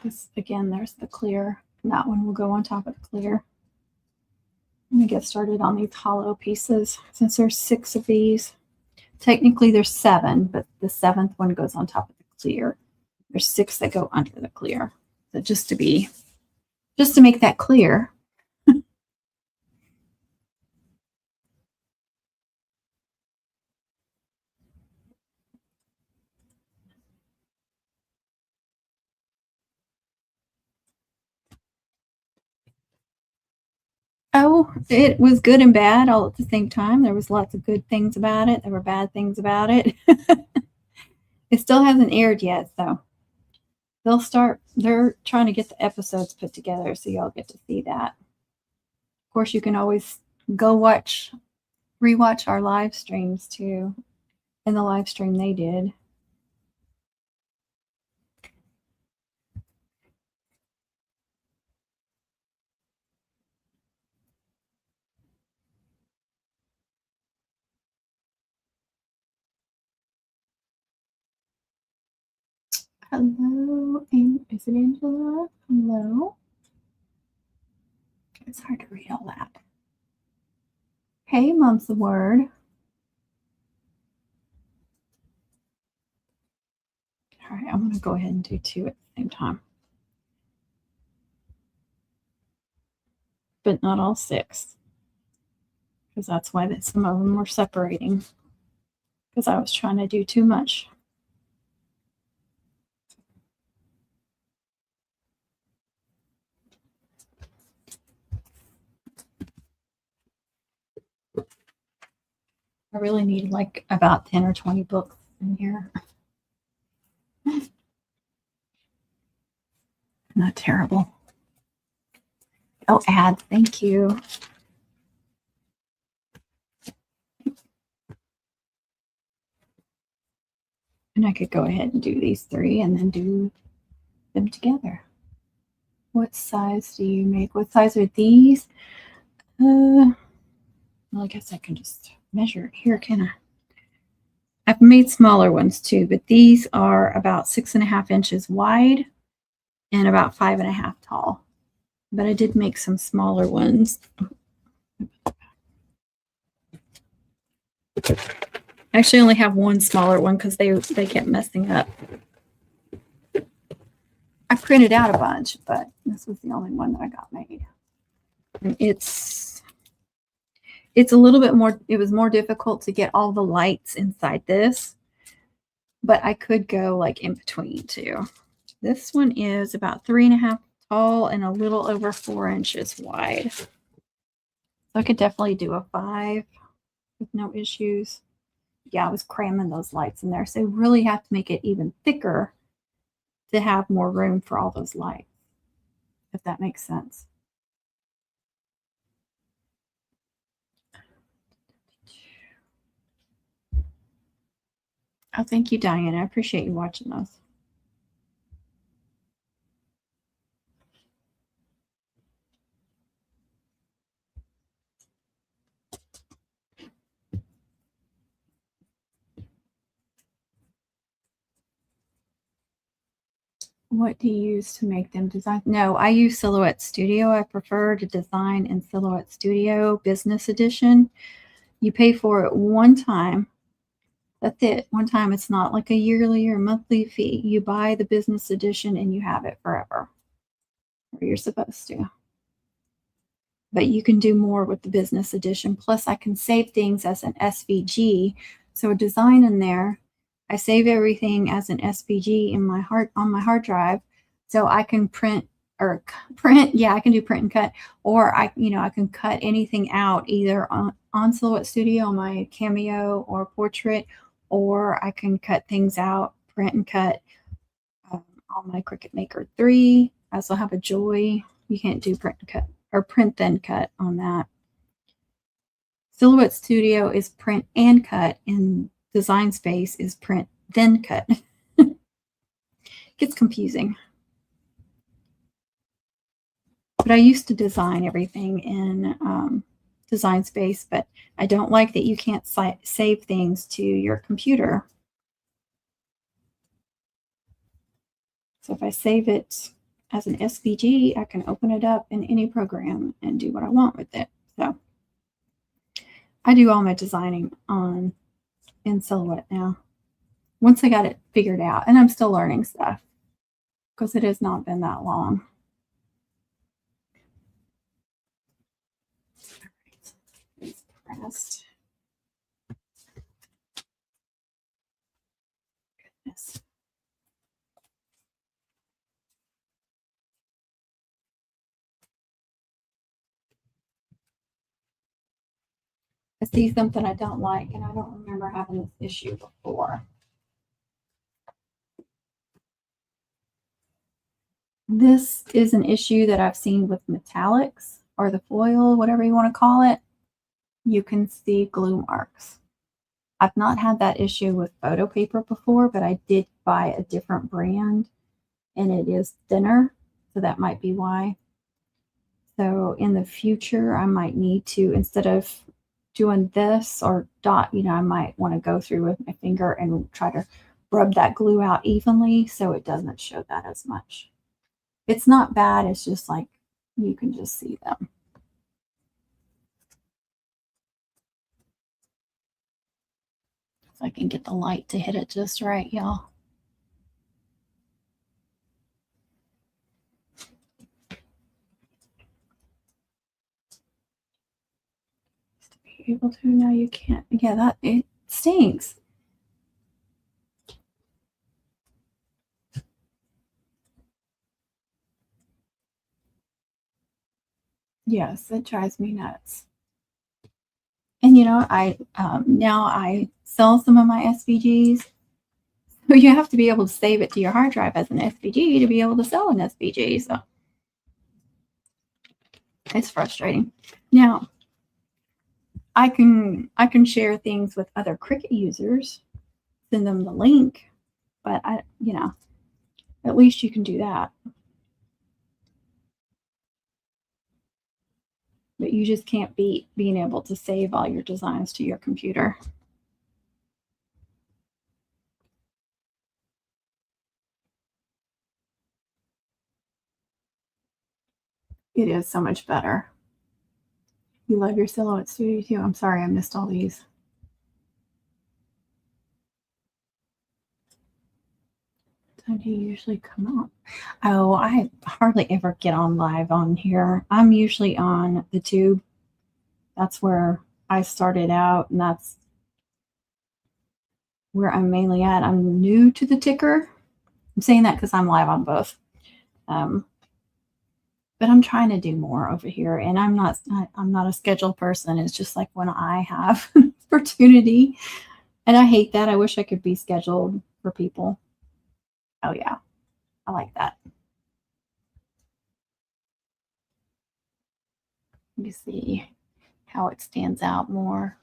This, again, there's the clear. And that one will go on top of the clear. I'm going to get started on these hollow pieces since there's 6 of these. Technically, there's 7, but the 7th one goes on top of the clear. There's 6 that go under the clear. So just to make that clear. Oh, it was good and bad all at the same time. There was lots of good things about it. There were bad things about it. It still hasn't aired yet, so they're trying to get the episodes put together so y'all get to see that. Of course, you can always go rewatch our live streams too. In the live stream they did. Hello, and is it Angela? Hello. It's hard to read all that. Hey, Mom's the word. All right, I'm going to go ahead and do 2 at the same time. But not all 6. Because that's why some of them were separating. Because I was trying to do too much. I really need like about 10 or 20 books in here. Not terrible. Oh, ads. Thank you. And I could go ahead and do these 3 and then do them together. What size do you make? What size are these? Well, I guess I can just measure it here, can I? I've made smaller ones too, but these are about 6.5 inches wide and about 5.5 tall. But I did make some smaller ones. I actually only have one smaller one because they kept messing up. I printed out a bunch, but this was the only one that I got made. And it's a little bit more, it was more difficult to get all the lights inside this, but I could go like in between too. This one is about 3.5 tall and a little over 4 inches wide. So I could definitely do a 5 with no issues. Yeah, I was cramming those lights in there. So really have to make it even thicker to have more room for all those lights, if that makes sense. Oh, thank you, Diane. I appreciate you watching those. What do you use to make them design? No, I use Silhouette Studio. I prefer to design in Silhouette Studio Business Edition. You pay for it one time. That's it. One time. It's not like a yearly or monthly fee. You buy the Business Edition and you have it forever. Or you're supposed to. But you can do more with the Business Edition. Plus, I can save things as an SVG. So a design in there, I save everything as an SVG in my on my hard drive, so I can print or print. Yeah, I can do print and cut, or I can cut anything out either on Silhouette Studio on my Cameo or Portrait, or I can cut things out, print and cut on my Cricut Maker 3. I also have a Joy. You can't do print and cut or print then cut on that. Silhouette Studio is print and cut, and Design Space is print then cut. Gets confusing. But I used to design everything in Design Space, but I don't like that you can't save things to your computer. So if I save it as an SVG, I can open it up in any program and do what I want with it. So I do all my designing in Silhouette now. Once I got it figured out, and I'm still learning stuff because it has not been that long. All right, it's pressed. Goodness. I see something I don't like, and I don't remember having this issue before. This is an issue that I've seen with metallics or the foil, whatever you want to call it. You can see glue marks. I've not had that issue with photo paper before, but I did buy a different brand and it is thinner, so that might be why. So in the future, I might need to, instead of doing this or dot, I might want to go through with my finger and try to rub that glue out evenly so it doesn't show that as much. It's not bad. It's just like you can just see them. If I can get the light to hit it just right, y'all. To be able to, now you can't. Yeah, that it stinks. Yes, it drives me nuts. And I now I sell some of my SVGs. So you have to be able to save it to your hard drive as an SVG to be able to sell an SVG. So it's frustrating. Now I can share things with other Cricut users, send them the link, but at least you can do that. But you just can't beat being able to save all your designs to your computer. It is so much better. You love your Silhouette Studio too. I'm sorry I missed all these. How do you usually come up? Oh, I hardly ever get on live on here. I'm usually on the tube. That's where I started out, and that's where I'm mainly at. I'm new to the ticker. I'm saying that because I'm live on both. But I'm trying to do more over here, and I'm not a scheduled person. It's just like when I have opportunity, and I hate that. I wish I could be scheduled for people. Oh yeah, I like that. Let me see how it stands out more.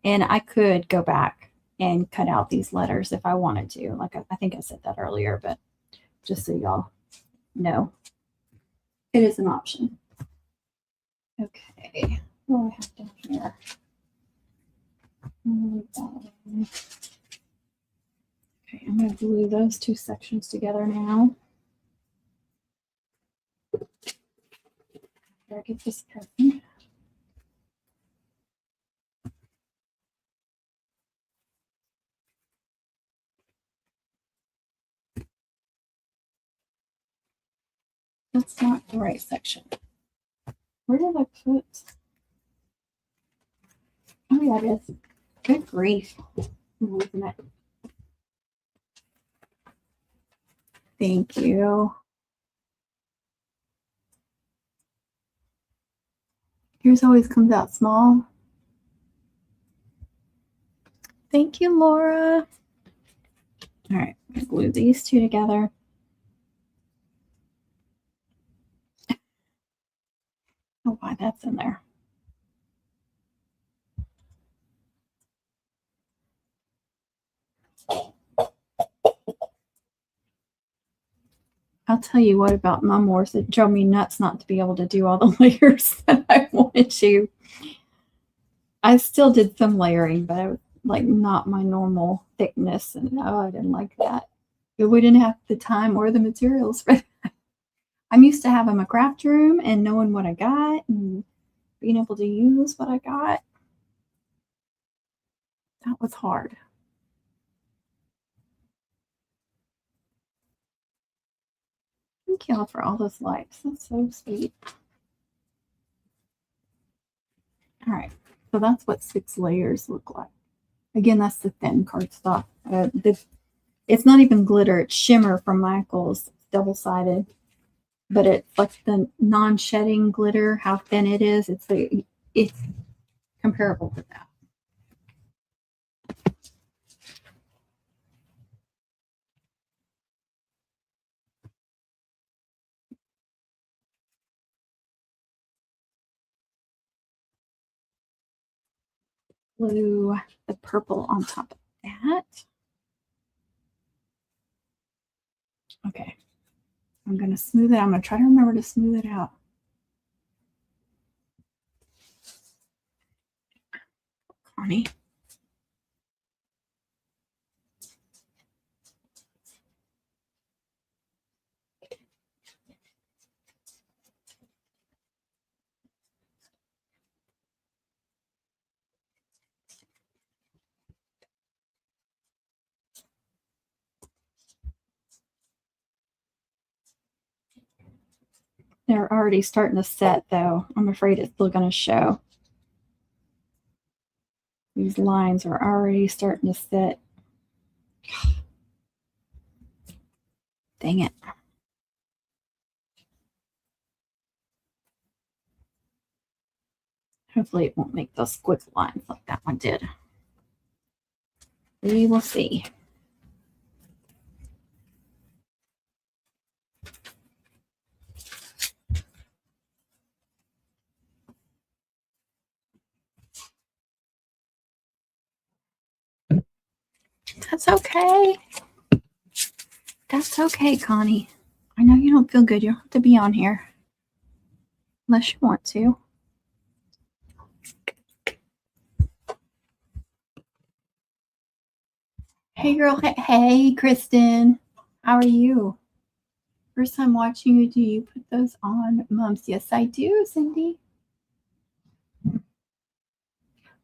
And I could go back and cut out these letters if I wanted to. Like I think I said that earlier, but just so y'all know, it is an option. Okay, what do I have down here? Okay, I'm going to glue those two sections together now. Better get this person. That's not the right section. Where did I put? Oh, yeah, it is. Good grief. I'm losing it. Thank you. Yours always comes out small. Thank you, Laura. All right, I'm gonna glue these two together. Oh, why that's in there. I'll tell you what about Mum Wars. It drove me nuts not to be able to do all the layers that I wanted to. I still did some layering, but it was like not my normal thickness, and no, I didn't like that. But we didn't have the time or the materials for that. I'm used to having a craft room and knowing what I got and being able to use what I got. That was hard. Thank y'all for all those likes. That's so sweet. All right, so that's what 6 layers look like. Again, that's the thin cardstock. It's not even glitter, it's shimmer from Michaels. It's double-sided, but it's like the non-shedding glitter, how thin it is. It's comparable to that. Glue the purple on top of that. Okay, I'm going to smooth it. I'm going to try to remember to smooth it out. Connie. They're already starting to set, though. I'm afraid it's still going to show. These lines are already starting to set. Dang it. Hopefully it won't make those squiggly lines like that one did. We will see. That's okay. That's okay, Connie. I know you don't feel good. You don't have to be on here unless you want to. Hey, girl. Hey, Kristen. How are you? First time watching you. Do you put those on, Mums? Yes, I do, Cindy.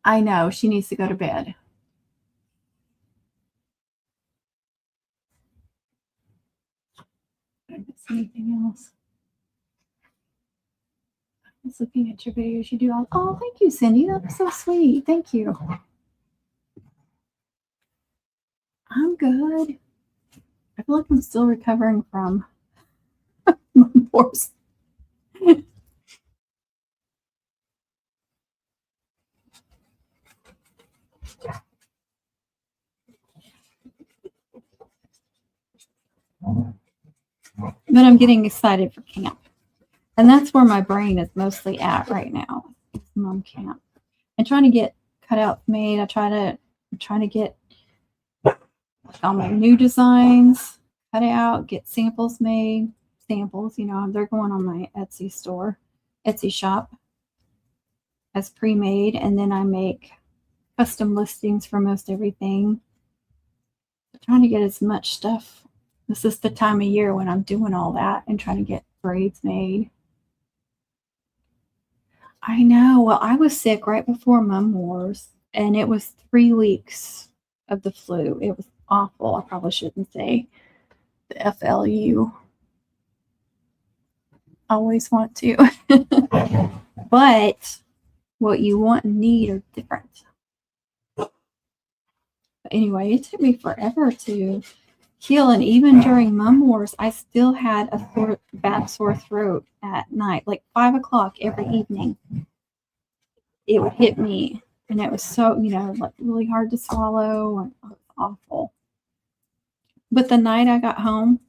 I know. She needs to go to bed. Did I miss anything else? I was looking at your videos you do. Oh, thank you, Cindy. That's so sweet. Thank you. I'm good. I feel like I'm still recovering from my divorce. But I'm getting excited for camp. And that's where my brain is mostly at right now. Mom camp. I'm trying to get cutouts made. I'm trying to get all my new designs cut out, get samples made. Samples, they're going on my Etsy shop as pre-made, and then I make custom listings for most everything. I'm trying to get as much stuff. This is the time of year when I'm doing all that and trying to get braids made. I know. Well, I was sick right before Mum Wars, and it was 3 weeks of the flu. It was awful. I probably shouldn't say the FLU. Always want to. But what you want and need are different. But anyway, it took me forever to heal, and even during Mum Wars, I still had a bad sore throat at night, like 5 o'clock every evening. It would hit me, and it was so, like really hard to swallow, and it was awful. But the night I got home,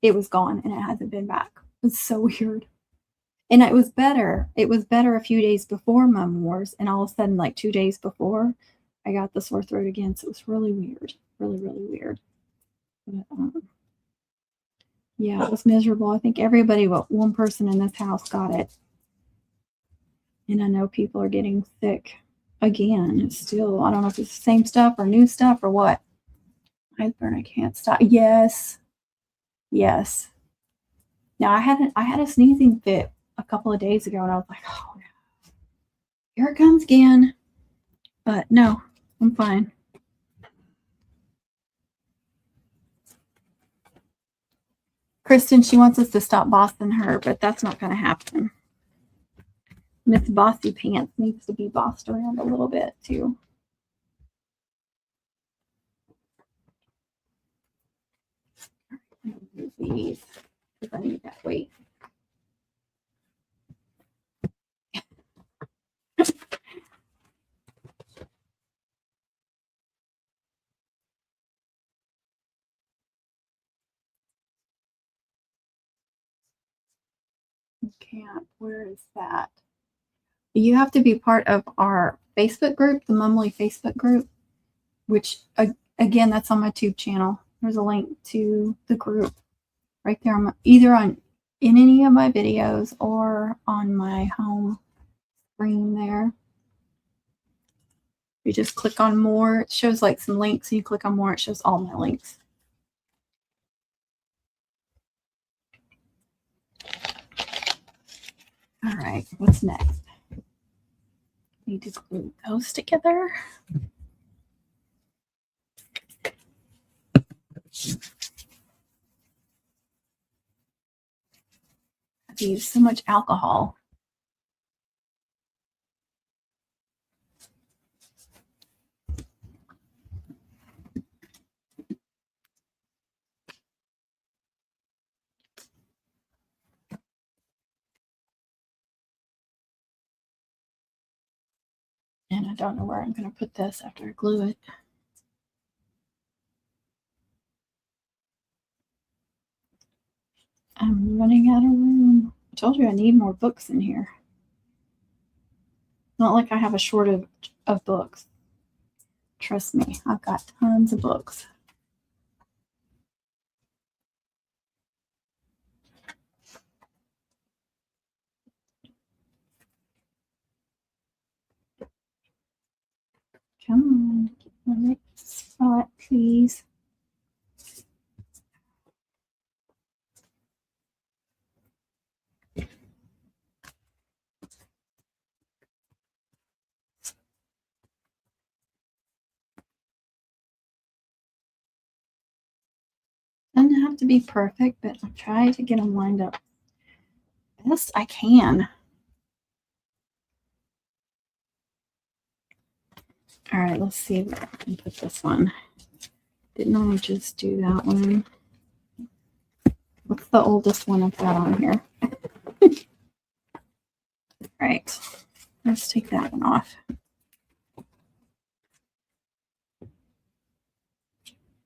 it was gone, and it hasn't been back. It's so weird. And it was better. It was better a few days before Mum Wars, and all of a sudden, like 2 days before, I got the sore throat again. So it was really weird, really, really weird. But, yeah, it was miserable. I think everybody, but one person in this house got it. And I know people are getting sick again. It's still, I don't know if it's the same stuff or new stuff or what. Heartburn, I can't stop. Yes. Yes. Now I had a sneezing fit a couple of days ago, and I was like, oh no, here it comes again. But no, I'm fine. Kristen, she wants us to stop bossing her, but that's not going to happen. Miss Bossy Pants needs to be bossed around a little bit too. Move these because I need that weight. Can't. Where is that? You have to be part of our Facebook group, the Mumly Facebook group, which again, that's on my tube channel. There's a link to the group right there, either in any of my videos or on my home screen there. You just click on more. It shows like some links, and you click on more. It shows all my links. All right, what's next? Need to glue those together. I've used so much alcohol. And I don't know where I'm going to put this after I glue it. I'm running out of room. I told you I need more books in here. Not like I have a shortage of books. Trust me, I've got tons of books. Come on, get my next spot, please. Doesn't have to be perfect, but I'll try to get them lined up best I can. All right, let's see if I can put this one. Didn't I just do that one? What's the oldest one I've got on here? All right, let's take that one off.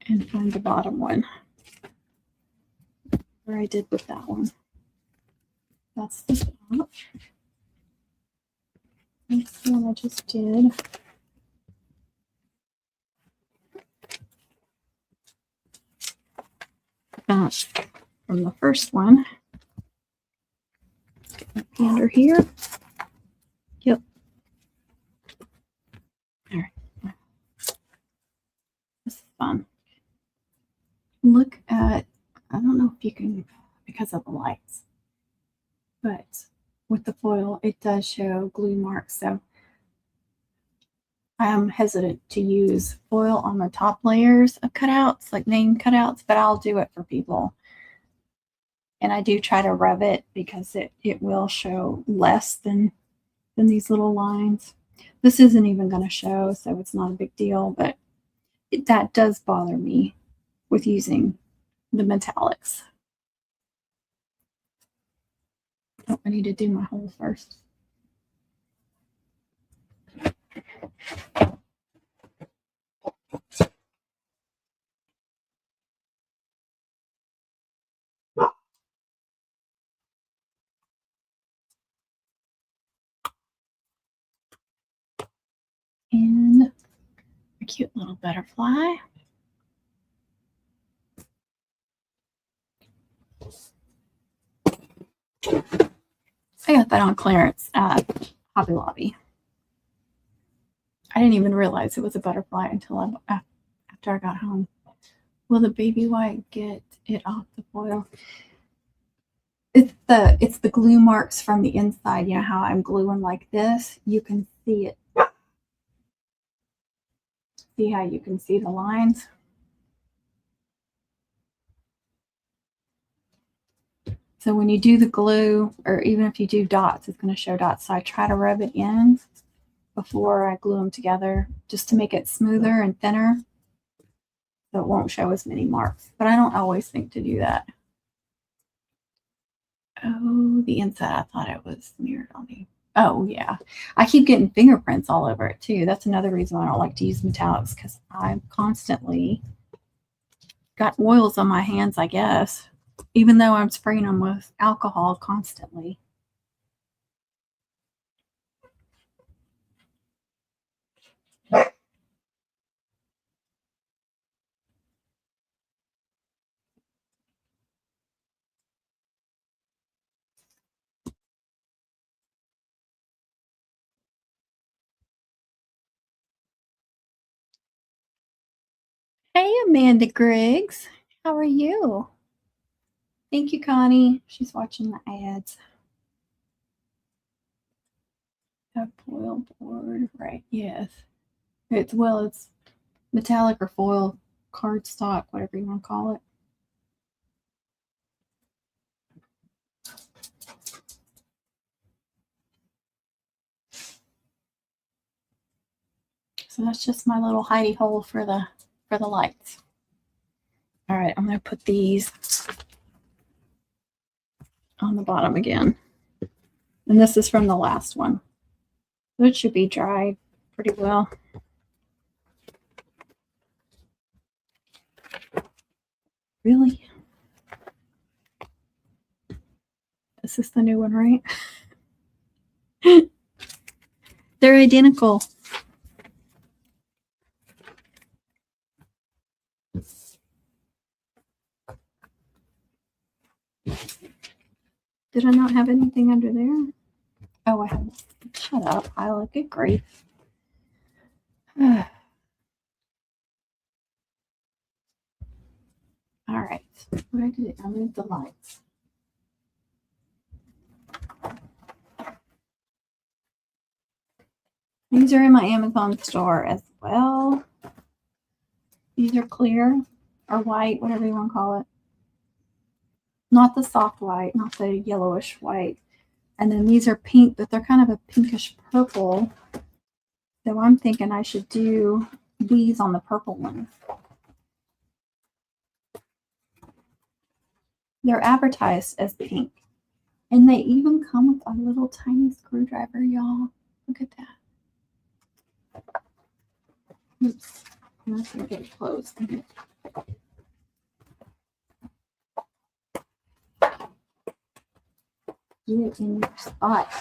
And find the bottom one. Where I did with that one. That's the top. That's the one I just did. That's from the first one. Get my under here. Yep. All right. This is fun. Look at, I don't know if you can, because of the lights, but with the foil, it does show glue marks. So I am hesitant to use foil on the top layers of cutouts, like name cutouts, but I'll do it for people. And I do try to rub it because it will show less than these little lines. This isn't even going to show, so it's not a big deal, but that does bother me with using the metallics. Oh, I need to do my hole first. And a cute little butterfly. I got that on clearance at Hobby Lobby. I didn't even realize it was a butterfly until after I got home. Will the baby white get it off the foil? It's the glue marks from the inside. You know how I'm gluing like this? You can see it. See how you can see the lines? So when you do the glue, or even if you do dots, it's going to show dots. So I try to rub it in before I glue them together, just to make it smoother and thinner, so it won't show as many marks. But I don't always think to do that. Oh, the inside, I thought it was smeared on me. Oh, yeah. I keep getting fingerprints all over it, too. That's another reason I don't like to use metallics, because I've constantly got oils on my hands, I guess, even though I'm spraying them with alcohol constantly. Hey, Amanda Griggs. How are you? Thank you, Connie. She's watching the ads. A foil board, right? Yes. It's metallic or foil cardstock, whatever you want to call it. So that's just my little hidey hole for the lights. All right, I'm going to put these on the bottom again. And this is from the last one. So it should be dry pretty well. Really? Is this the new one, right? They're identical. Did I not have anything under there? Oh, I have. Shut up, Isla. Good grief. All right. Where did it? I moved the lights. These are in my Amazon store as well. These are clear or white, whatever you want to call it. Not the soft white, not the yellowish white. And then these are pink, but they're kind of a pinkish purple. So I'm thinking I should do these on the purple one. They're advertised as pink. And they even come with a little tiny screwdriver, y'all. Look at that. Oops. I'm not going to get it closed. Get it in your spot.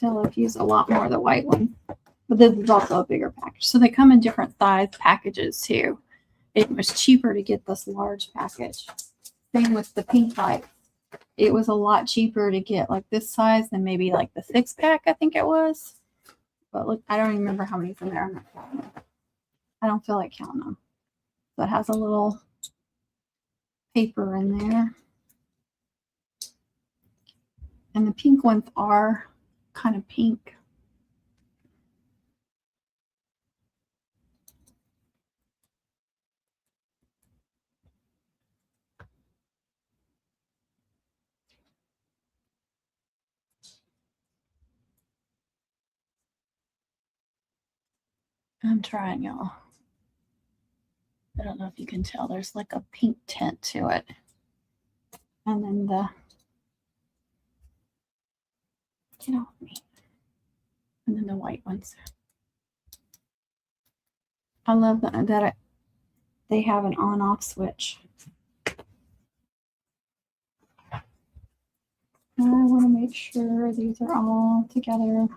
I've used a lot more of the white one. But this is also a bigger package. So they come in different size packages too. It was cheaper to get this large package. Same with the pink lights. It was a lot cheaper to get like this size than maybe like the 6-pack, I think it was. But look, I don't even remember how many's in there. I'm not counting them. I don't feel like counting them. So it has a little paper in there. And the pink ones are kind of pink. I'm trying, y'all. I don't know if you can tell. There's like a pink tint to it. And then get off me. And then the white ones. I love that they have an on-off switch. I want to make sure these are all together.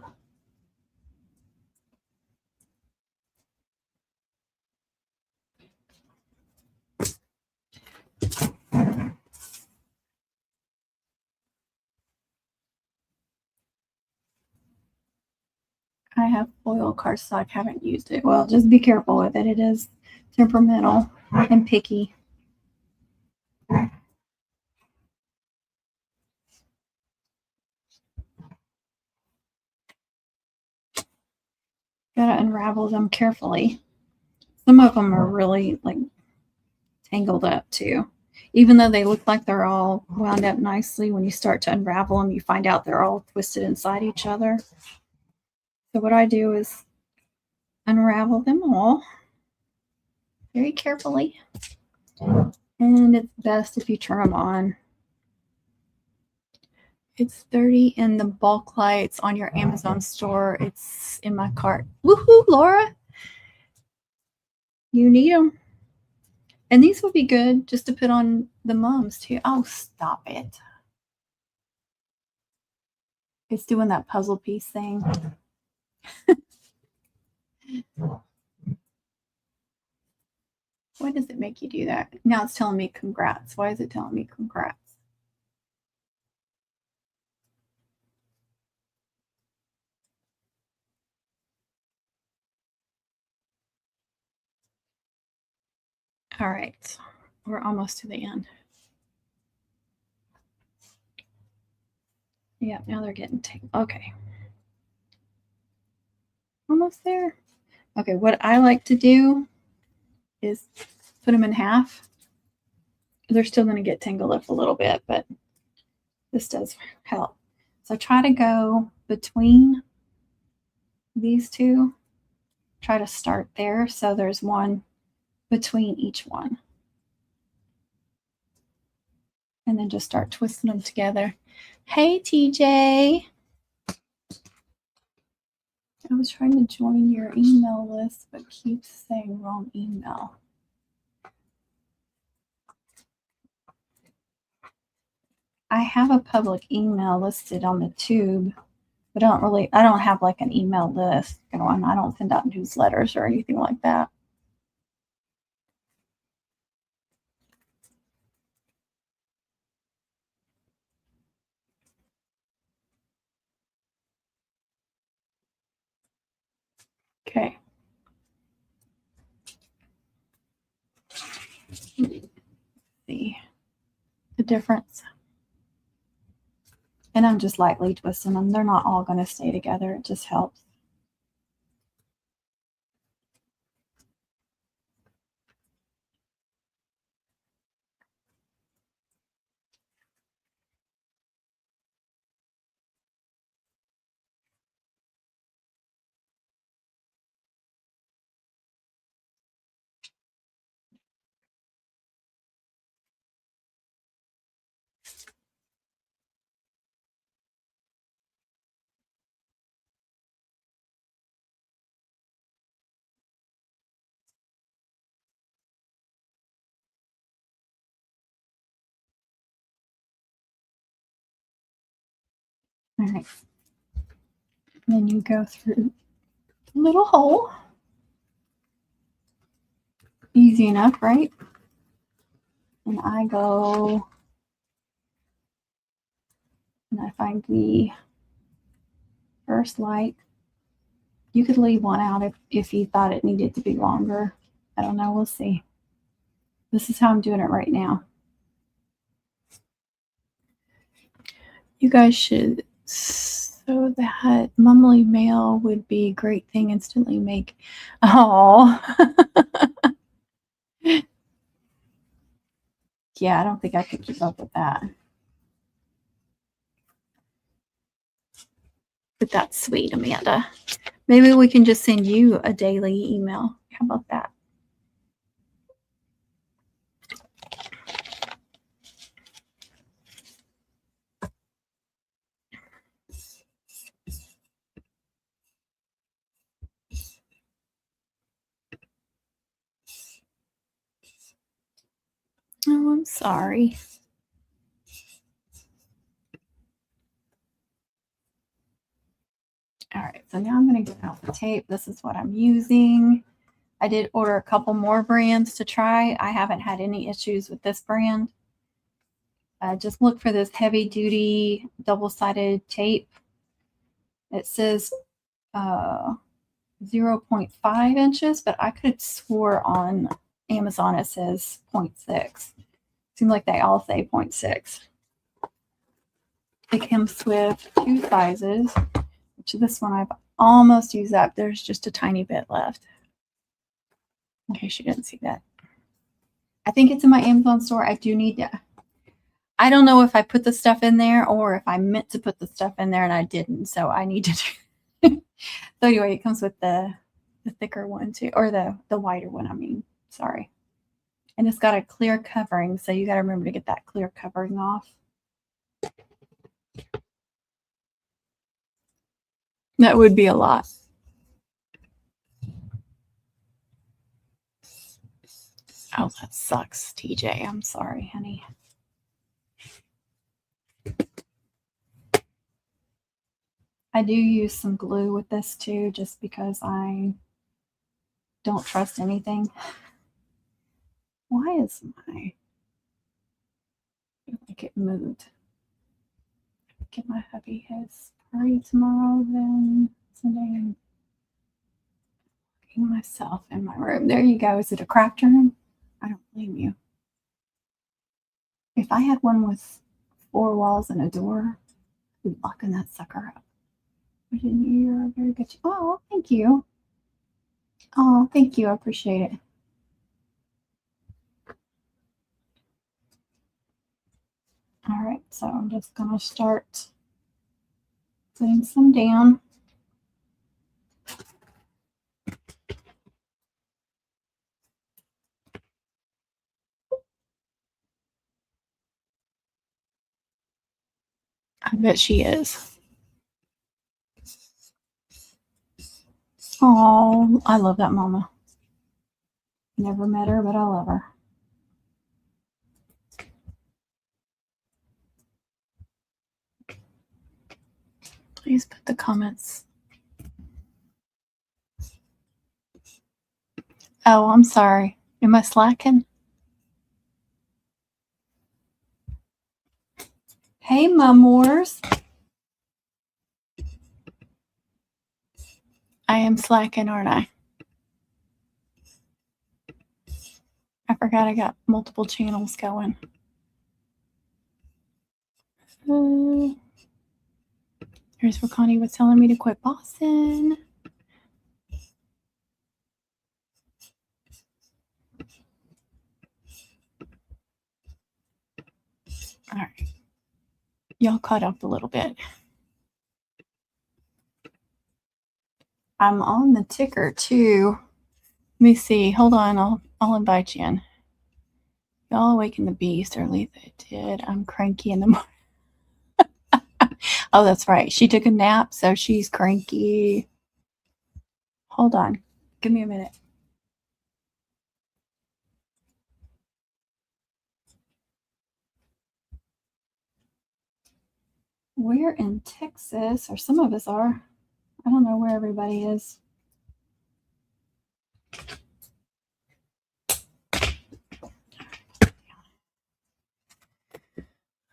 I have foil cardstock, haven't used it. Well, just be careful with it. It is temperamental and picky. Gotta unravel them carefully. Some of them are really like tangled up too. Even though they look like they're all wound up nicely, when you start to unravel them, you find out they're all twisted inside each other. So what I do is unravel them all very carefully. And it's best if you turn them on. It's 30 in the bulk lights on your Amazon store. It's in my cart. Woohoo, Laura. You need them. And these would be good just to put on the mums too. Oh, stop it. It's doing that puzzle piece thing. Why does it make you do that? Now it's telling me congrats. Why is it telling me congrats? All right. We're almost to the end. Yeah, now they're getting tangled. Okay. Almost there. Okay, what I like to do is put them in half. They're still going to get tangled up a little bit, but this does help. So try to go between these two. Try to start there so there's one between each one. And then just start twisting them together. Hey, TJ. I was trying to join your email list, but keeps saying wrong email. I have a public email listed on the tube, but I don't have like an email list going. I don't send out newsletters or anything like that. Okay. See the difference. And I'm just lightly twisting them. They're not all going to stay together. It just helps. All right. And then you go through the little hole. Easy enough, right? And I go and I find the first light. You could leave one out if you thought it needed to be longer. I don't know. We'll see. This is how I'm doing it right now. You guys should so that mumbly mail would be a great thing. Instantly make. Oh. Yeah, I don't think I could keep up with that. But that's sweet, Amanda. Maybe we can just send you a daily email. How about that? Oh, I'm sorry. All right, so now I'm going to get out the tape. This is what I'm using. I did order a couple more brands to try. I haven't had any issues with this brand. Just look for this heavy duty double-sided tape. It says 0.5 inches, but I could have swore on Amazon it says 0.6. Seems like they all say 0.6. It comes with two sizes, which this one I've almost used up. There's just a tiny bit left. In case you didn't see that. I think it's in my Amazon store. I do need to. I don't know if I put the stuff in there or if I meant to put the stuff in there and I didn't. So I need to do. So anyway, it comes with the thicker one too, or the wider one. I mean, sorry. And it's got a clear covering, so you got to remember to get that clear covering off. That would be a lot. Oh, that sucks, TJ. I'm sorry, honey. I do use some glue with this too, just because I don't trust anything. Why is my... I feel like it moved. Get my hubby his party tomorrow, then Sunday I'm working myself in my room. There you go. Is it a craft room? I don't blame you. If I had one with 4 walls and a door, I'd be locking that sucker up. Virginia, you're a very good. Oh, thank you. Oh, thank you. I appreciate it. All right, so I'm just going to start putting some down. I bet she is. Oh, I love that mama. Never met her, but I love her. Please put the comments. Oh, I'm sorry. Am I slacking? Hey, Mumors. I am slacking, aren't I? I forgot I got multiple channels going. Here's where Connie was telling me to quit bossing. All right. Y'all caught up a little bit. I'm on the ticker too. Let me see. Hold on. I'll invite you in. Y'all awaken the beast, or at least I did. I'm cranky in the morning. Oh, that's right. She took a nap, so she's cranky. Hold on. Give me a minute. We're in Texas, or some of us are. I don't know where everybody is.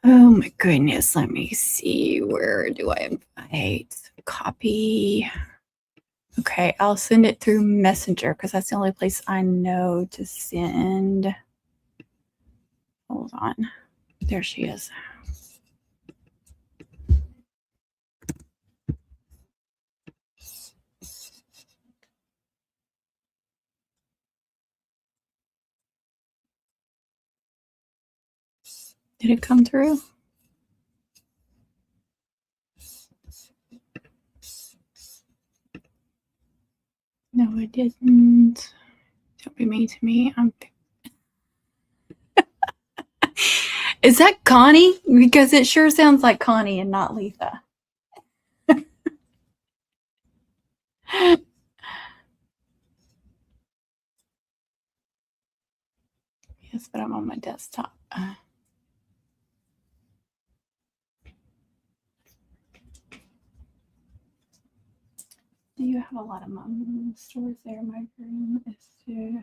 Oh my goodness. Let me see. Where do I invite? Copy. Okay, I'll send it through Messenger because that's the only place I know to send. Hold on. There she is. Did it come through? No, it didn't. Don't be mean to me. Is that Connie? Because it sure sounds like Connie and not Letha. Yes, but I'm on my desktop. Do you have a lot of mom stores there? My room is too.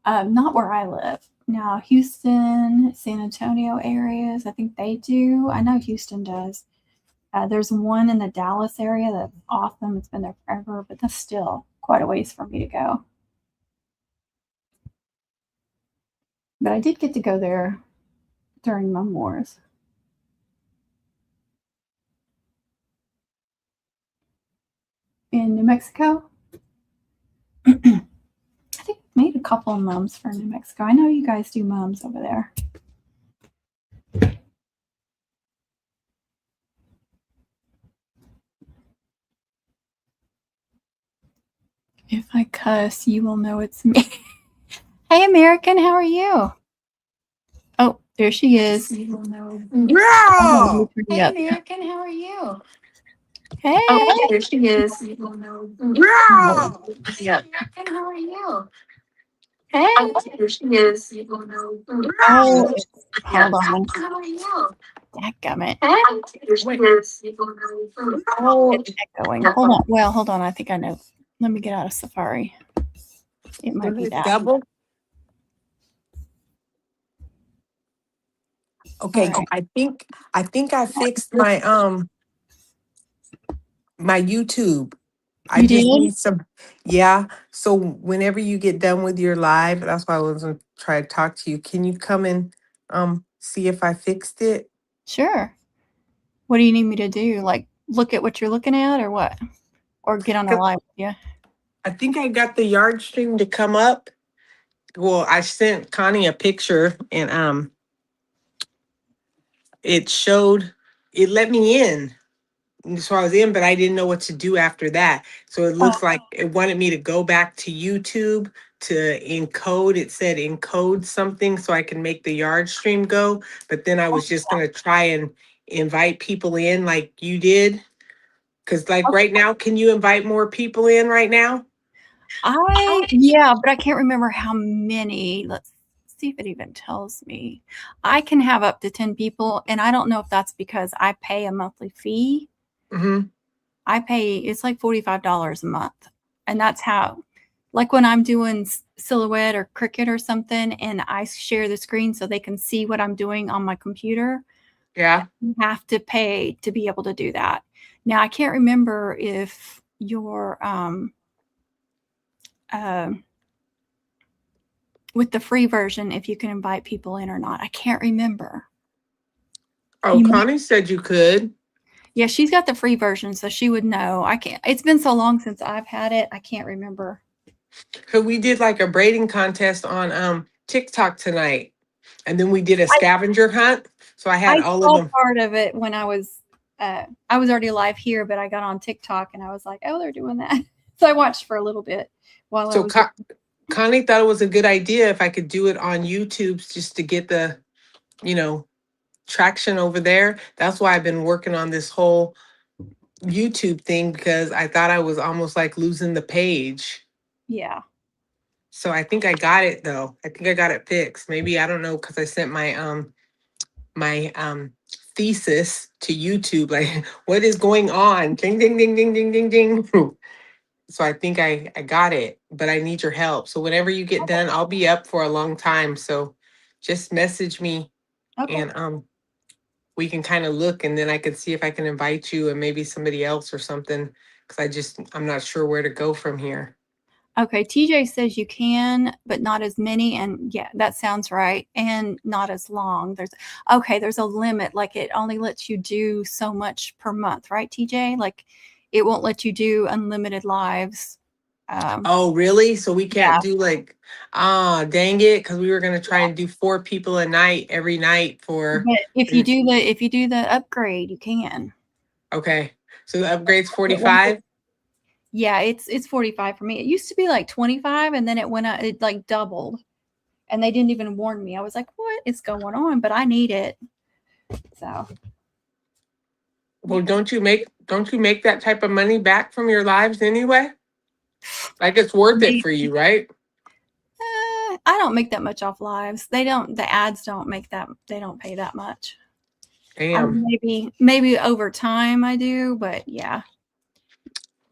Not where I live. Now, Houston, San Antonio areas, I think they do. I know Houston does. There's one in the Dallas area that's awesome. It's been there forever, but that's still quite a ways for me to go. But I did get to go there during Mum Wars. In New Mexico, I think we made a couple of mums for New Mexico. I know you guys do mums over there. If I cuss, you will know it's me. Hey, American, how are you? Oh, there she is. You will know. Girl! Hey, American, how are you? Hey, oh, there she is. You will know. Girl! Yeah. American, how are you? Hey, there she is. You will know. Oh, hold on. How are you? Dadgummit. Hey, there she is. You will know. Oh, it's echoing. Hold on. Well, hold on. I think I know. Let me get out of Safari. It might be that. Double. Okay, Right. I think I fixed my my YouTube. I You just did? need some, yeah. So whenever you get done with your live, that's why I was gonna try to talk to you. Can you come and see if I fixed it? Sure. What do you need me to do? Like look at what you're looking at or what? Or get on a 'Cause live with you? I think I got the yard stream to come up. Well, I sent Connie a picture and it showed, it let me in. So I was in, but I didn't know what to do after that. So it looks like it wanted me to go back to YouTube to encode. It said encode something so I can make the yard stream go. But then I was just gonna try and invite people in like you did. Because like right now, can you invite more people in right now? Yeah, but I can't remember how many. Let's see if it even tells me. I can have up to 10 people, and I don't know if that's because I pay a monthly fee. Mm-hmm. I pay, it's like $45 a month. And that's how, like when I'm doing silhouette or cricket or something, and I share the screen so they can see what I'm doing on my computer, Yeah. you have to pay to be able to do that. Now, I can't remember if your uh, with the free version, if you can invite people in or not. I can't remember. Oh, You might, Connie said you could. yeah, she's got the free version, so she would know. I can't. It's been so long since I've had it. I can't remember. So we did like a braiding contest on TikTok tonight. And then we did a I, scavenger hunt. So I had I all of saw them. part of it when I was already live here, but I got on TikTok and I was like, oh, they're doing that. So I watched for a little bit while I So was. Connie thought it was a good idea if I could do it on YouTube just to get the, you know, traction over there. That's why I've been working on this whole YouTube thing because I thought I was almost like losing the page. Yeah. So I think I got it though. I think I got it fixed. Maybe I don't know because I sent my thesis to YouTube like what is going on? Ding ding ding ding ding ding ding. So I think I got it, but I need your help. So whenever you get done, I'll be up for a long time. So just message me Okay. and we can kind of look and then I could see if I can invite you and maybe somebody else or something. Cause I'm not sure where to go from here. Okay. TJ says you can, but not as many. And yeah, that sounds right. And not as long. There's a limit. Like it only lets you do so much per month, right, TJ? Like it won't let you do unlimited lives. Um, Oh, really? So we can't yeah. do like, dang it. Cause we were going to try and do 4 people a night every night for, But if you do the upgrade, you can. okay. So the upgrade's It won't- 45. Yeah, it's 45 for me. It used to be like 25 and then it went up, it like doubled. And they didn't even warn me. I was like, what is going on? But I need it. So Well, don't you make that type of money back from your lives anyway? Like it's worth it for you, right? I don't make that much off lives. The ads don't make that, they don't pay that much. I Damn. mean, maybe over time I do, but yeah.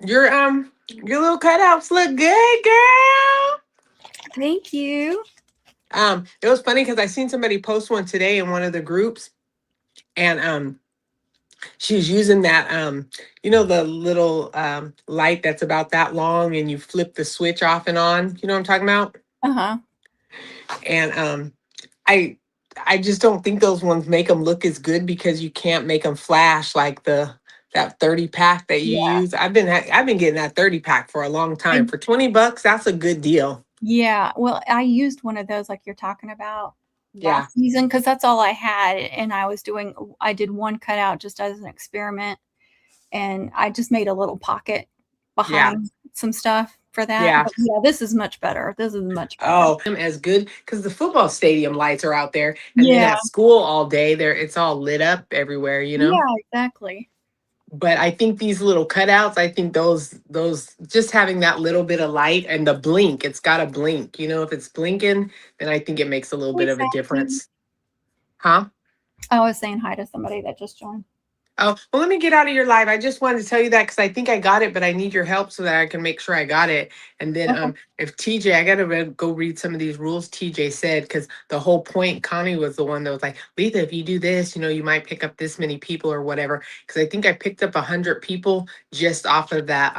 Your little cutouts look good, girl. Thank you. It was funny because I seen somebody post one today in one of the groups, and she was using that the little light that's about that long, and you flip the switch off and on. You know what I'm talking about? Uh-huh. And I I just don't think those ones make them look as good because you can't make them flash like that 30 pack that you Yeah. use. I've been getting that 30 pack for a long time. And For $20, that's a good deal. yeah, well, I used one of those like you're talking about Yeah. last season because that's all I had. And I did one cutout just as an experiment. And I just made a little pocket Yeah. behind some stuff for that. Yeah. But yeah, this is much better. This is much better. Oh, as good because the football stadium lights are out there, and then Yeah. at school all day, it's all lit up everywhere. Yeah, exactly. But I think these little cutouts, I think those just having that little bit of light and the blink, it's got to blink. If it's blinking, then I think it makes a little Hey, bit of a Sassy. difference. Huh? I was saying hi to somebody that just joined. Oh, well, let me get out of your live. I just wanted to tell you that because I think I got it, but I need your help so that I can make sure I got it. And then Okay. if TJ, I gotta go read some of these rules TJ said, because the whole point, Connie was the one that was like, Letha, if you do this, you might pick up this many people or whatever. Because I think I picked up 100 people just off of that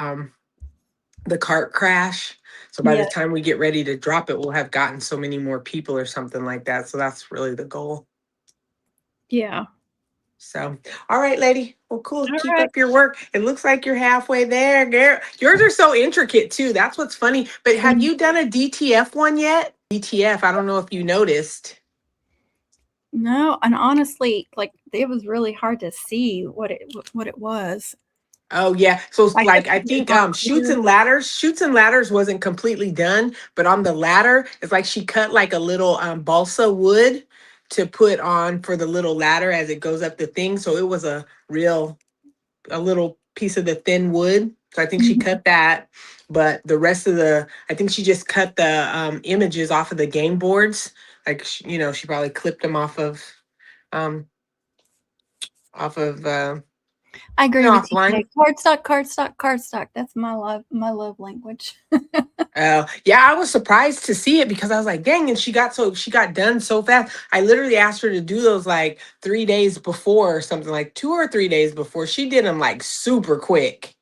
the cart crash. So by the Yeah. time we get ready to drop it, we'll have gotten so many more people or something like that. So that's really the goal. Yeah. So, all right, lady. Well, cool. All Keep right. up your work. It looks like you're halfway there, girl. Yours are so intricate too. That's what's funny. But have And you done a DTF one yet? DTF, I don't know if you noticed. no, and honestly, like it was really hard to see what it was. Oh yeah. So I guess like I because it was think on Shoots and Ladders wasn't completely done, but on the ladder, it's like she cut like a little balsa wood to put on for the little ladder as it goes up the thing. So it was a little piece of the thin wood. So I think she cut that, but the rest of I think she just cut the images off of the game boards. Like, she probably clipped them um, off of, I agree with you. offline. Cardstock, cardstock, cardstock. That's my love language. Yeah, I was surprised to see it because I was like, dang, and she got done so fast. I literally asked her to do those like 3 days before or something, like 2 or 3 days before. She did them like super quick.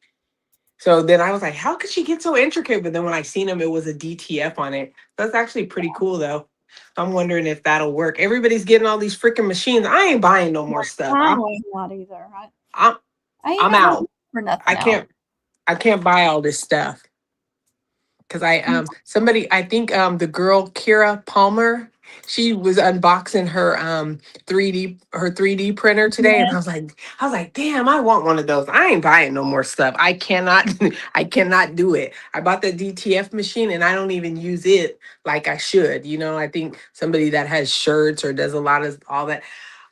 So then I was like, how could she get so intricate? But then when I seen them, it was a DTF on it. That's actually pretty cool though. I'm wondering if that'll work. Everybody's getting all these freaking machines. I ain't buying no more stuff. I'm not either. I'm I ain't I'm got no out. for nothing I else. can't buy all this stuff. Because I think the girl Kira Palmer, she was unboxing her 3D printer today, and Yeah. I was like, damn, I want one of those. I ain't buying no more stuff. I cannot I cannot do it. I bought the DTF machine and I don't even use it like I should. I think somebody that has shirts or does a lot of all that,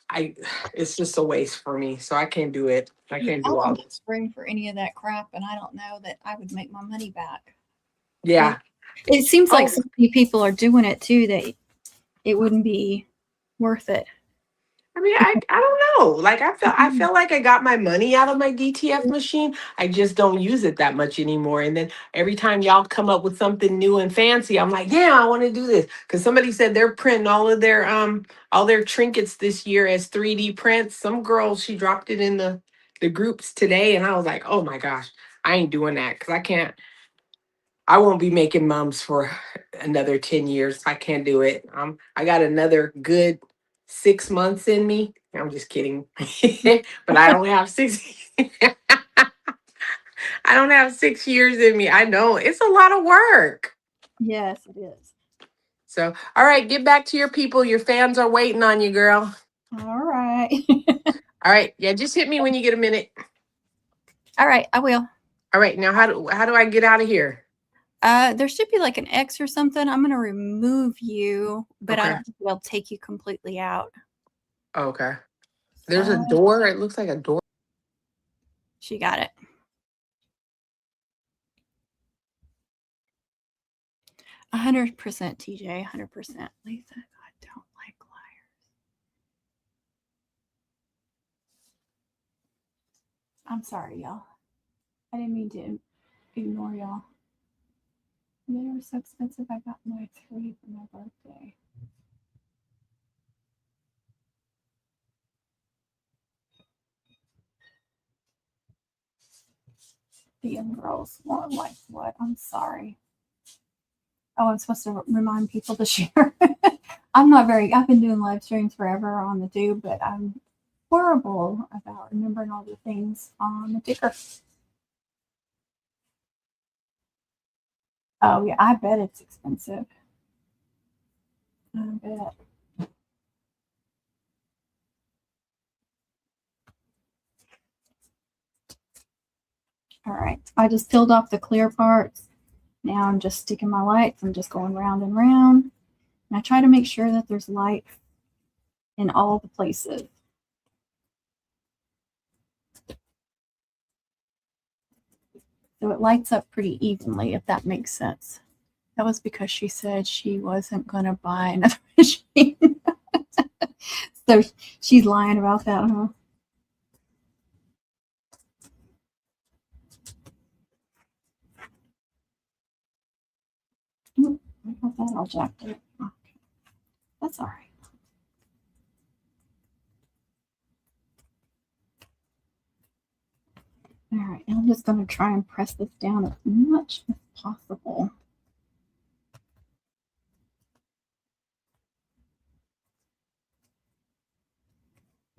I it's just a waste for me. So I can't do it. I Yeah, can't I do all wouldn't this. spring for any of that crap, and I don't know that I would make my money back. Yeah. It seems like Oh, so many people are doing it too that it wouldn't be worth it. I mean, I don't know. Like I felt like I got my money out of my DTF machine. I just don't use it that much anymore. And then every time y'all come up with something new and fancy, I'm like, yeah, I want to do this. Because somebody said they're printing all their trinkets this year as 3D prints. Some girl, she dropped it in the groups today, and I was like, oh my gosh, I ain't doing that because I won't be making mums for another 10 years. I can't do it. I got another good 6 months in me. I'm just kidding. But I don't have six I don't have 6 years in me. I know it's a lot of work. Yes, it is. So, all right, get back to your people. Your fans are waiting on you, girl. All right. All right. Yeah, just hit me when you get a minute. All right, I will. All right. Now how do I get out of here? There should be like an X or something. I'm gonna remove you, but I Okay. don't think they'll take you completely out. Okay. There's a Uh, door. It looks like a door. she got it. 100% TJ, 100%. Lisa, I don't like liars. I'm sorry, y'all. I didn't mean to ignore y'all. They were so expensive. I got my 3 for my birthday. The young girls want like what? I'm sorry. Oh, I'm supposed to remind people to share. I've been doing live streams forever on the tube, but I'm horrible about remembering all the things on the ticker. Oh, yeah, I bet it's expensive. I bet. All right, I just peeled off the clear parts. Now I'm just sticking my lights. I'm just going round and round. And I try to make sure that there's light in all the places. So it lights up pretty evenly, if that makes sense. That was because she said she wasn't going to buy another machine. So she's lying about that, huh? I got that all jacked up. Okay. That's all right. All right, I'm just going to try and press this down as much as possible.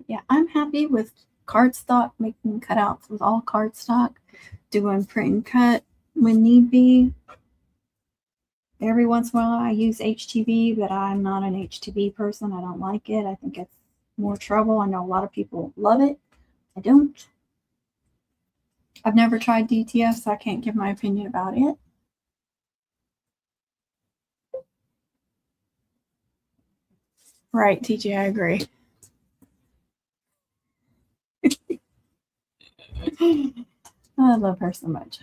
Yeah, I'm happy with cardstock, making cutouts with all cardstock, doing print and cut when need be. Every once in a while, I use HTV, but I'm not an HTV person. I don't like it. I think it's more trouble. I know a lot of people love it. I don't. I've never tried DTF, so I can't give my opinion about it. Right, TJ, I agree. I love her so much.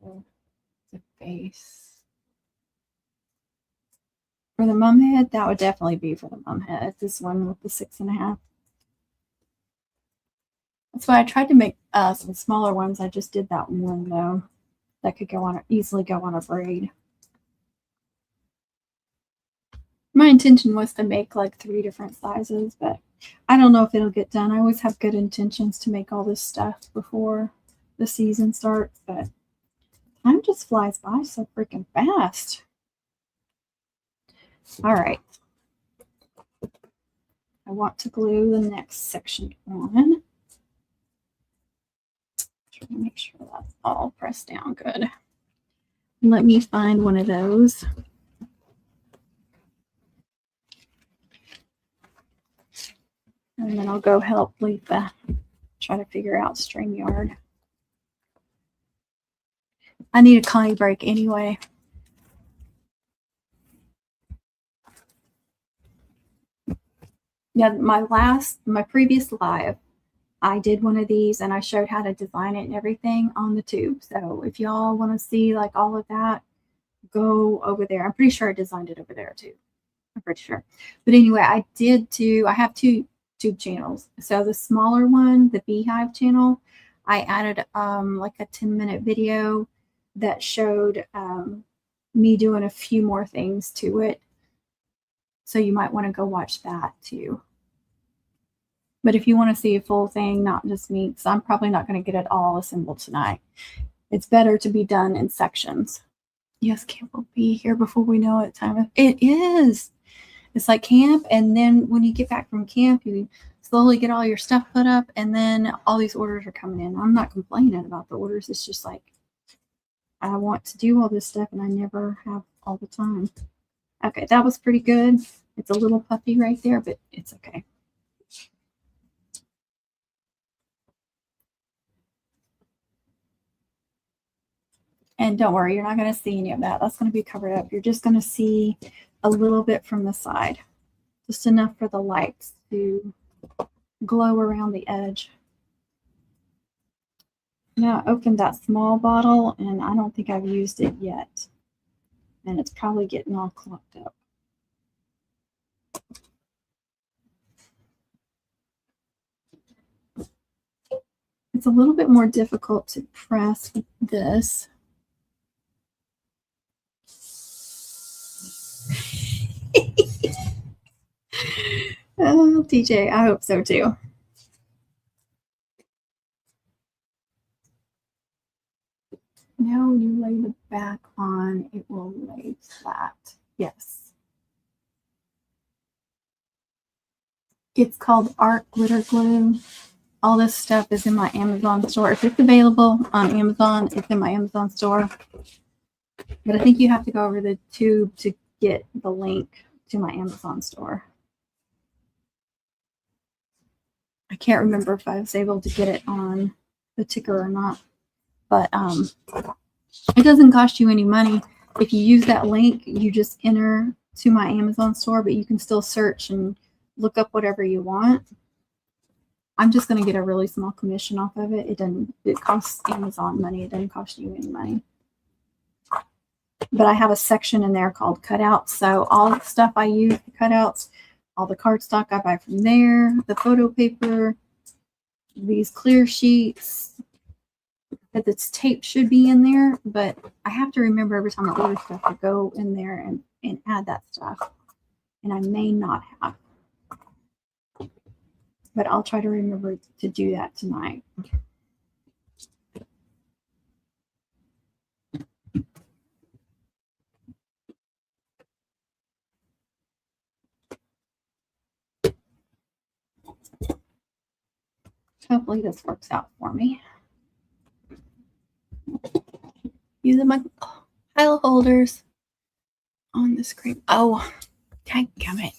The face. For the mum head, that would definitely be for the mum head. This one with the 6.5. That's why I tried to make some smaller ones. I just did that one though. That could go on easily go on a braid. My intention was to make like 3 different sizes, but I don't know if it'll get done. I always have good intentions to make all this stuff before the season starts, but time just flies by so freaking fast. All right. I want to glue the next section on. Try to make sure that's all pressed down good. Let me find one of those. And then I'll go help Letha try to figure out StreamYard. I need a Connie break anyway. Yeah, my previous live, I did one of these and I showed how to design it and everything on the tube. So if y'all want to see like all of that, go over there. I'm pretty sure I designed it over there too. I'm pretty sure. But anyway, I have 2 tube channels. So the smaller one, the Beehive channel, I added like a 10-minute video that showed me doing a few more things to it. So you might want to go watch that too. But if you want to see a full thing, not just me, because I'm probably not going to get it all assembled tonight. It's better to be done in sections. Yes, camp will be here before we know it. It is. It's like camp, and then when you get back from camp, you slowly get all your stuff put up, and then all these orders are coming in. I'm not complaining about the orders. It's just like I want to do all this stuff, and I never have all the time. Okay, that was pretty good. It's a little puffy right there, but it's okay. And don't worry, you're not going to see any of that. That's going to be covered up. You're just going to see a little bit from the side, just enough for the lights to glow around the edge. Now I opened that small bottle, and I don't think I've used it yet. And it's probably getting all clogged up. It's a little bit more difficult to press with this. Oh, TJ, I hope so too. Now when you lay the back on, it will lay flat. Yes. It's called Art Glitter Glue. All this stuff is in my Amazon store. If it's available on Amazon, it's in my Amazon store. But I think you have to go over the tube to get the link to my Amazon store. I can't remember if I was able to get it on the ticker or not. But it doesn't cost you any money. If you use that link, you just enter to my Amazon store, but you can still search and look up whatever you want. I'm just going to get a really small commission off of it. It costs Amazon money. It doesn't cost you any money. But I have a section in there called cutouts. So all the stuff I use for cutouts, all the cardstock I buy from there, the photo paper, these clear sheets, that this tape should be in there, but I have to remember every time I order stuff to go in there and add that stuff. And I may not have. But I'll try to remember to do that tonight. Hopefully this works out for me. Using my pile holders on the screen. Oh, dadgummit.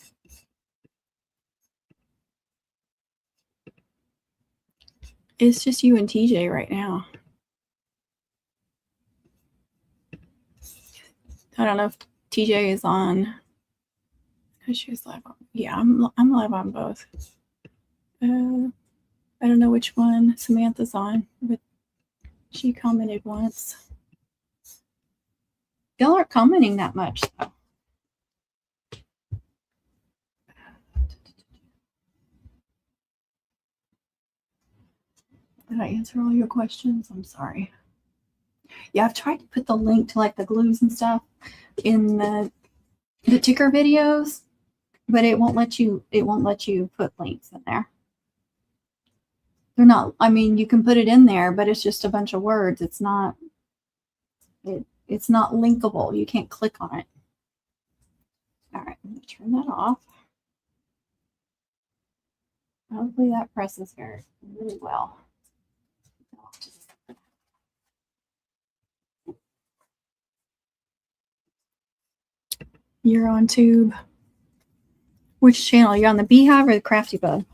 It's just you and TJ right now. I don't know if TJ is on. Because she was live on. Yeah, I'm live on both. I don't know which one Samantha's on, but she commented once. Y'all aren't commenting that much, though. Did I answer all your questions? I'm sorry. Yeah, I've tried to put the link to like the glues and stuff in the ticker videos, but it won't let you put links in there. They're not, I mean, you can put it in there, but it's just a bunch of words. It's not linkable. You can't click on it. All right, I'm gonna turn that off. Hopefully that presses very really well. You're on tube. Which channel? You're on the Beehive or the Crafty Bug?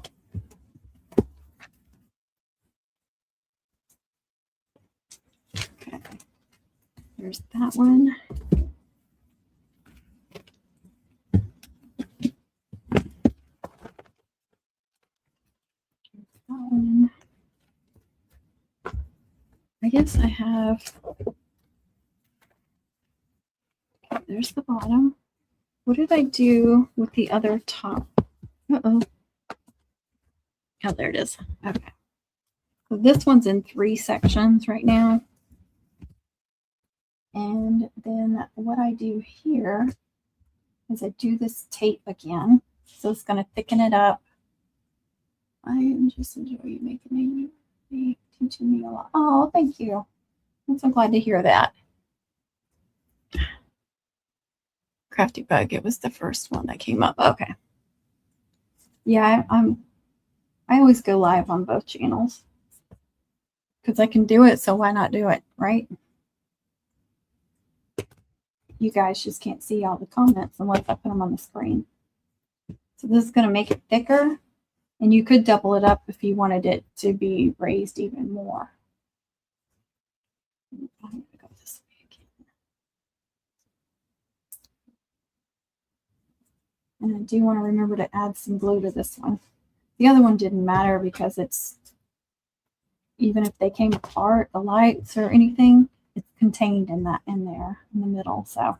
Okay. There's that one. That one. I guess I have. Okay, there's the bottom. What did I do with the other top? Uh-oh. Oh, there it is. Okay. So this one's in 3 sections right now. And then what I do here is I do this tape again. So it's going to thicken it up. I am just enjoying making me teaching me a lot. Oh, thank you. I'm so glad to hear that. Crafty Bug, it was the first one that came up. Okay. Yeah, I always go live on both channels because I can do it, so why not do it, right? You guys just can't see all the comments unless I put them on the screen. So this is going to make it thicker, and you could double it up if you wanted it to be raised even more. I'm going to go this way again. And I do want to remember to add some glue to this one. The other one didn't matter because it's, even if they came apart, the lights or anything, it's contained in there in the middle. So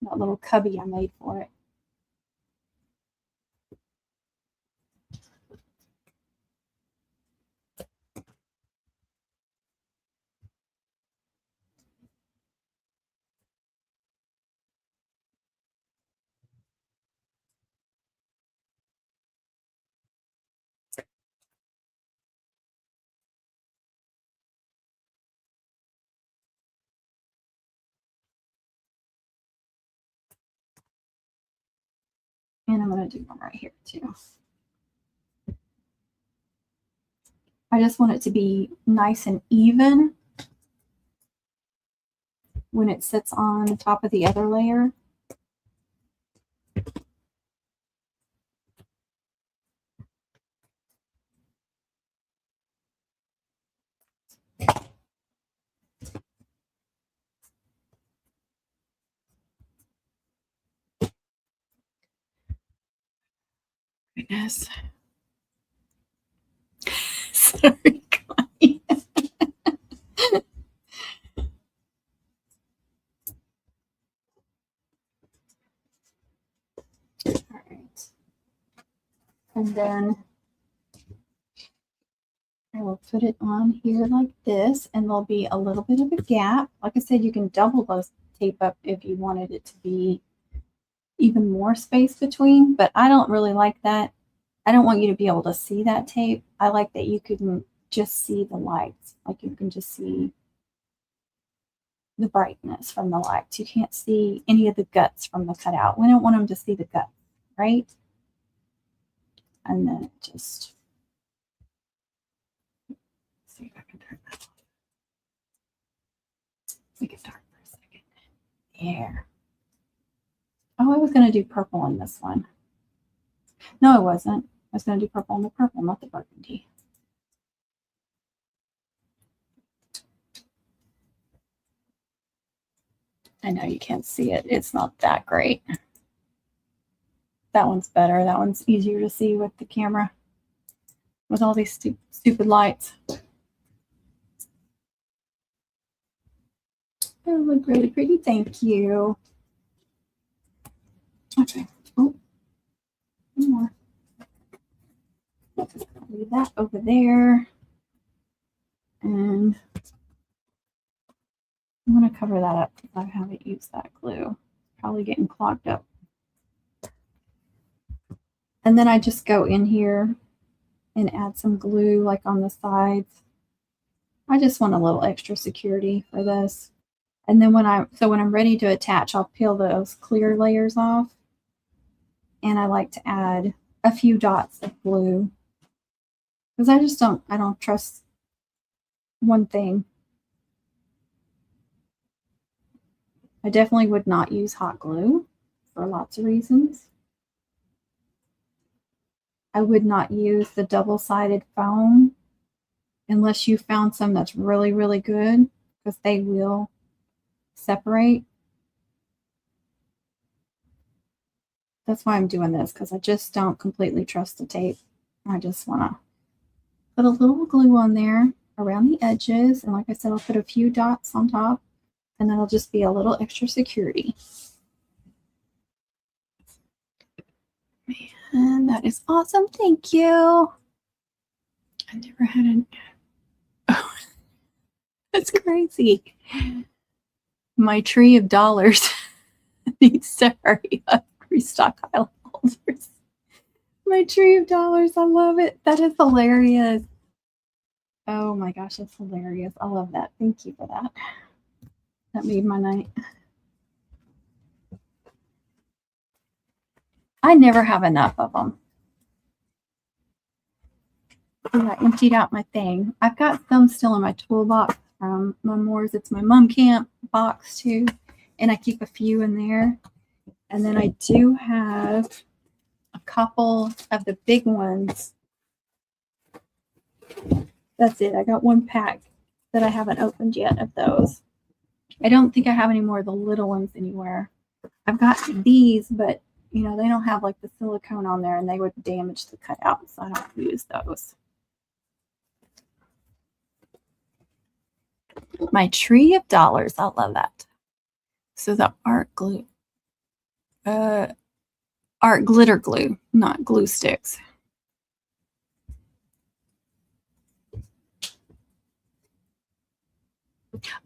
that little cubby I made for it. And I'm going to do one right here too. I just want it to be nice and even when it sits on top of the other layer. Goodness. Sorry, Connie. All right. And then I will put it on here like this, and there'll be a little bit of a gap. Like I said, you can double those tape up if you wanted it to be even more space between, but I don't really like that. I don't want you to be able to see that tape. I like that you can just see the lights. Like you can just see the brightness from the lights. You can't see any of the guts from the cutout. We don't want them to see the guts, right? And then just see if I can turn that off. Make it dark for a second. There. Oh, I was going to do purple in this one. No, I wasn't. I was going to do purple on the purple, not the burgundy. I know you can't see it. It's not that great. That one's better. That one's easier to see with the camera. with all these stupid lights. They look really pretty. Thank you. Okay. Oh, one more. Leave that over there. And I'm going to cover that up because I haven't used that glue. Probably getting clogged up. And then I just go in here and add some glue like on the sides. I just want a little extra security for this. And then when I'm ready to attach, I'll peel those clear layers off. And I like to add a few dots of glue because I don't trust one thing. I definitely would not use hot glue for lots of reasons. I would not use the double-sided foam unless you found some that's really, really good, because they will separate. That's why I'm doing this, because I just don't completely trust the tape. I just want to put a little glue on there around the edges. And like I said, I'll put a few dots on top, and that'll just be a little extra security. And that is awesome. Thank you. I never had an... Oh, that's crazy. My tree of dollars needs to hurry up. Restock Highland holders. My tree of dollars. I love it. That is hilarious. Oh my gosh, that's hilarious. I love that. Thank you for that. That made my night. I never have enough of them. I emptied out my thing. I've got some still in my toolbox from Memoirs. It's my mom camp box too. And I keep a few in there. And then I do have a couple of the big ones. That's it. I got one pack that I haven't opened yet of those. I don't think I have any more of the little ones anywhere. I've got these, but you know, they don't have like the silicone on there and they would damage the cutout, so I don't use those. My tree of dollars. I love that. So the art glue. Art glitter glue, not glue sticks.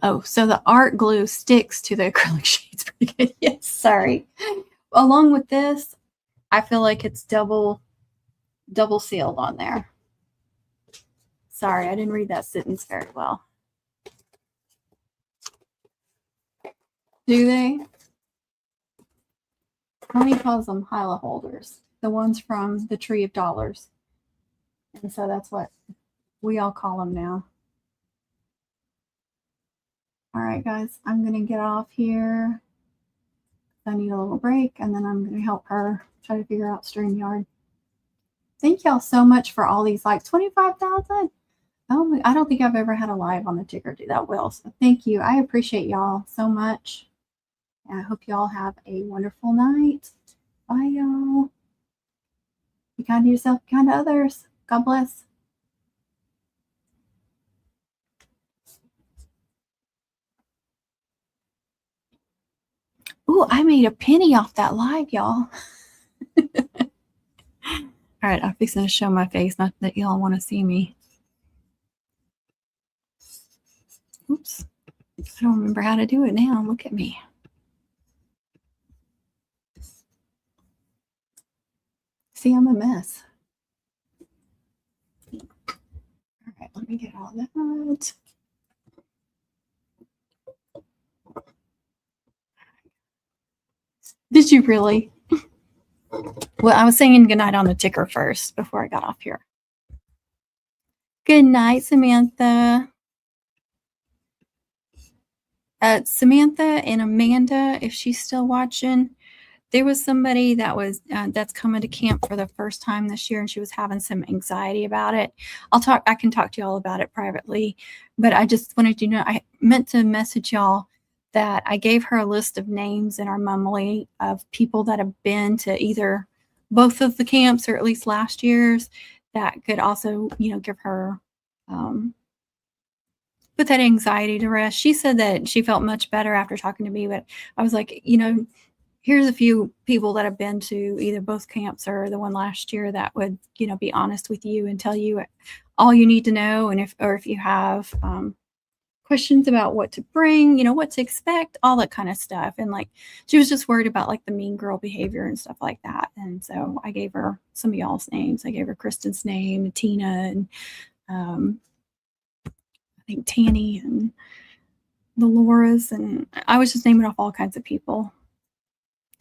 Oh, so the art glue sticks to the acrylic sheets. Pretty good. Yes, sorry. Along with this, I feel like it's double sealed on there. Sorry, I didn't read that sentence very well. Do they? Tony calls them Hyla holders, the ones from the Tree of Dollars. And so that's what we all call them now. All right, guys, I'm going to get off here. I need a little break, and then I'm going to help her try to figure out StreamYard. Thank y'all so much for all these likes. 25,000. Oh, I don't think I've ever had a live on the ticker do that well. So thank you. I appreciate y'all so much. And I hope y'all have a wonderful night. Bye, y'all. Be kind to yourself, be kind to others. God bless. Ooh, I made a penny off that live, y'all. All right, I'm fixing to show my face. Not that y'all want to see me. Oops. I don't remember how to do it now. Look at me. See, I'm a mess. All right, let me get all that. Did you really? Well, I was saying goodnight on the ticker first before I got off here. Good night, Samantha. Samantha and Amanda, if she's still watching, there was somebody that was that's coming to camp for the first time this year, and she was having some anxiety about it. I can talk to y'all about it privately, but I just wanted you to know, I meant to message y'all that I gave her a list of names in our Mumley of people that have been to either both of the camps or at least last year's that could also, give her, put that anxiety to rest. She said that she felt much better after talking to me, but I was like, here's a few people that have been to either both camps or the one last year that would, be honest with you and tell you all you need to know. And if you have questions about what to bring, what to expect, all that kind of stuff. And like, she was just worried about like the mean girl behavior and stuff like that. And so I gave her some of y'all's names. I gave her Kristen's name, and Tina, and I think Tanny, and the Laura's, and I was just naming off all kinds of people.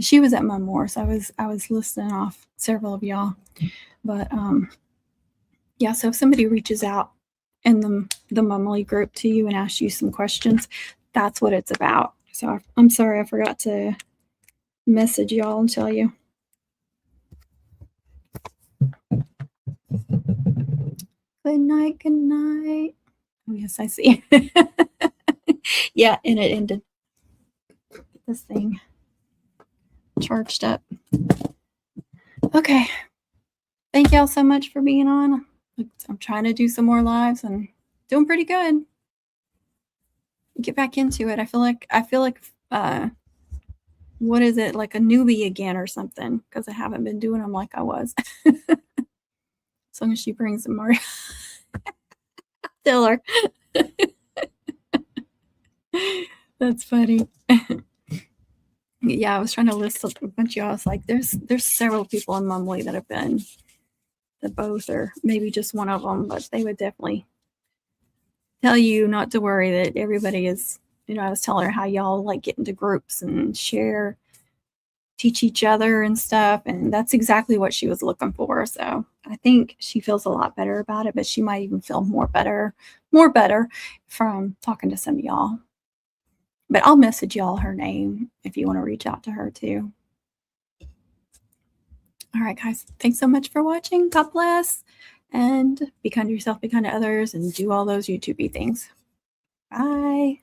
She was at Mummore, so I was listing off several of y'all. But yeah, so if somebody reaches out in the Mumley group to you and asks you some questions, that's what it's about. So I'm sorry I forgot to message y'all and tell you. Good night, good night. Oh yes, I see. Yeah, and it ended. This thing charged up. Okay. Thank y'all so much for being on. I'm trying to do some more lives and doing pretty good. Get back into it. I feel like what is it, like a newbie again or something, because I haven't been doing them like I was. As long as she brings them more. Tell her. That's funny. Yeah, I was trying to list a bunch of y'all. I was like, there's several people in Mumley that have been, that both, or maybe just one of them, but they would definitely tell you not to worry, that everybody is, I was telling her how y'all like get into groups and share, teach each other and stuff. And that's exactly what she was looking for. So I think she feels a lot better about it, but she might even feel more better from talking to some of y'all. But I'll message y'all her name if you want to reach out to her too. All right, guys. Thanks so much for watching. God bless. And be kind to yourself, be kind to others, and do all those YouTube-y things. Bye.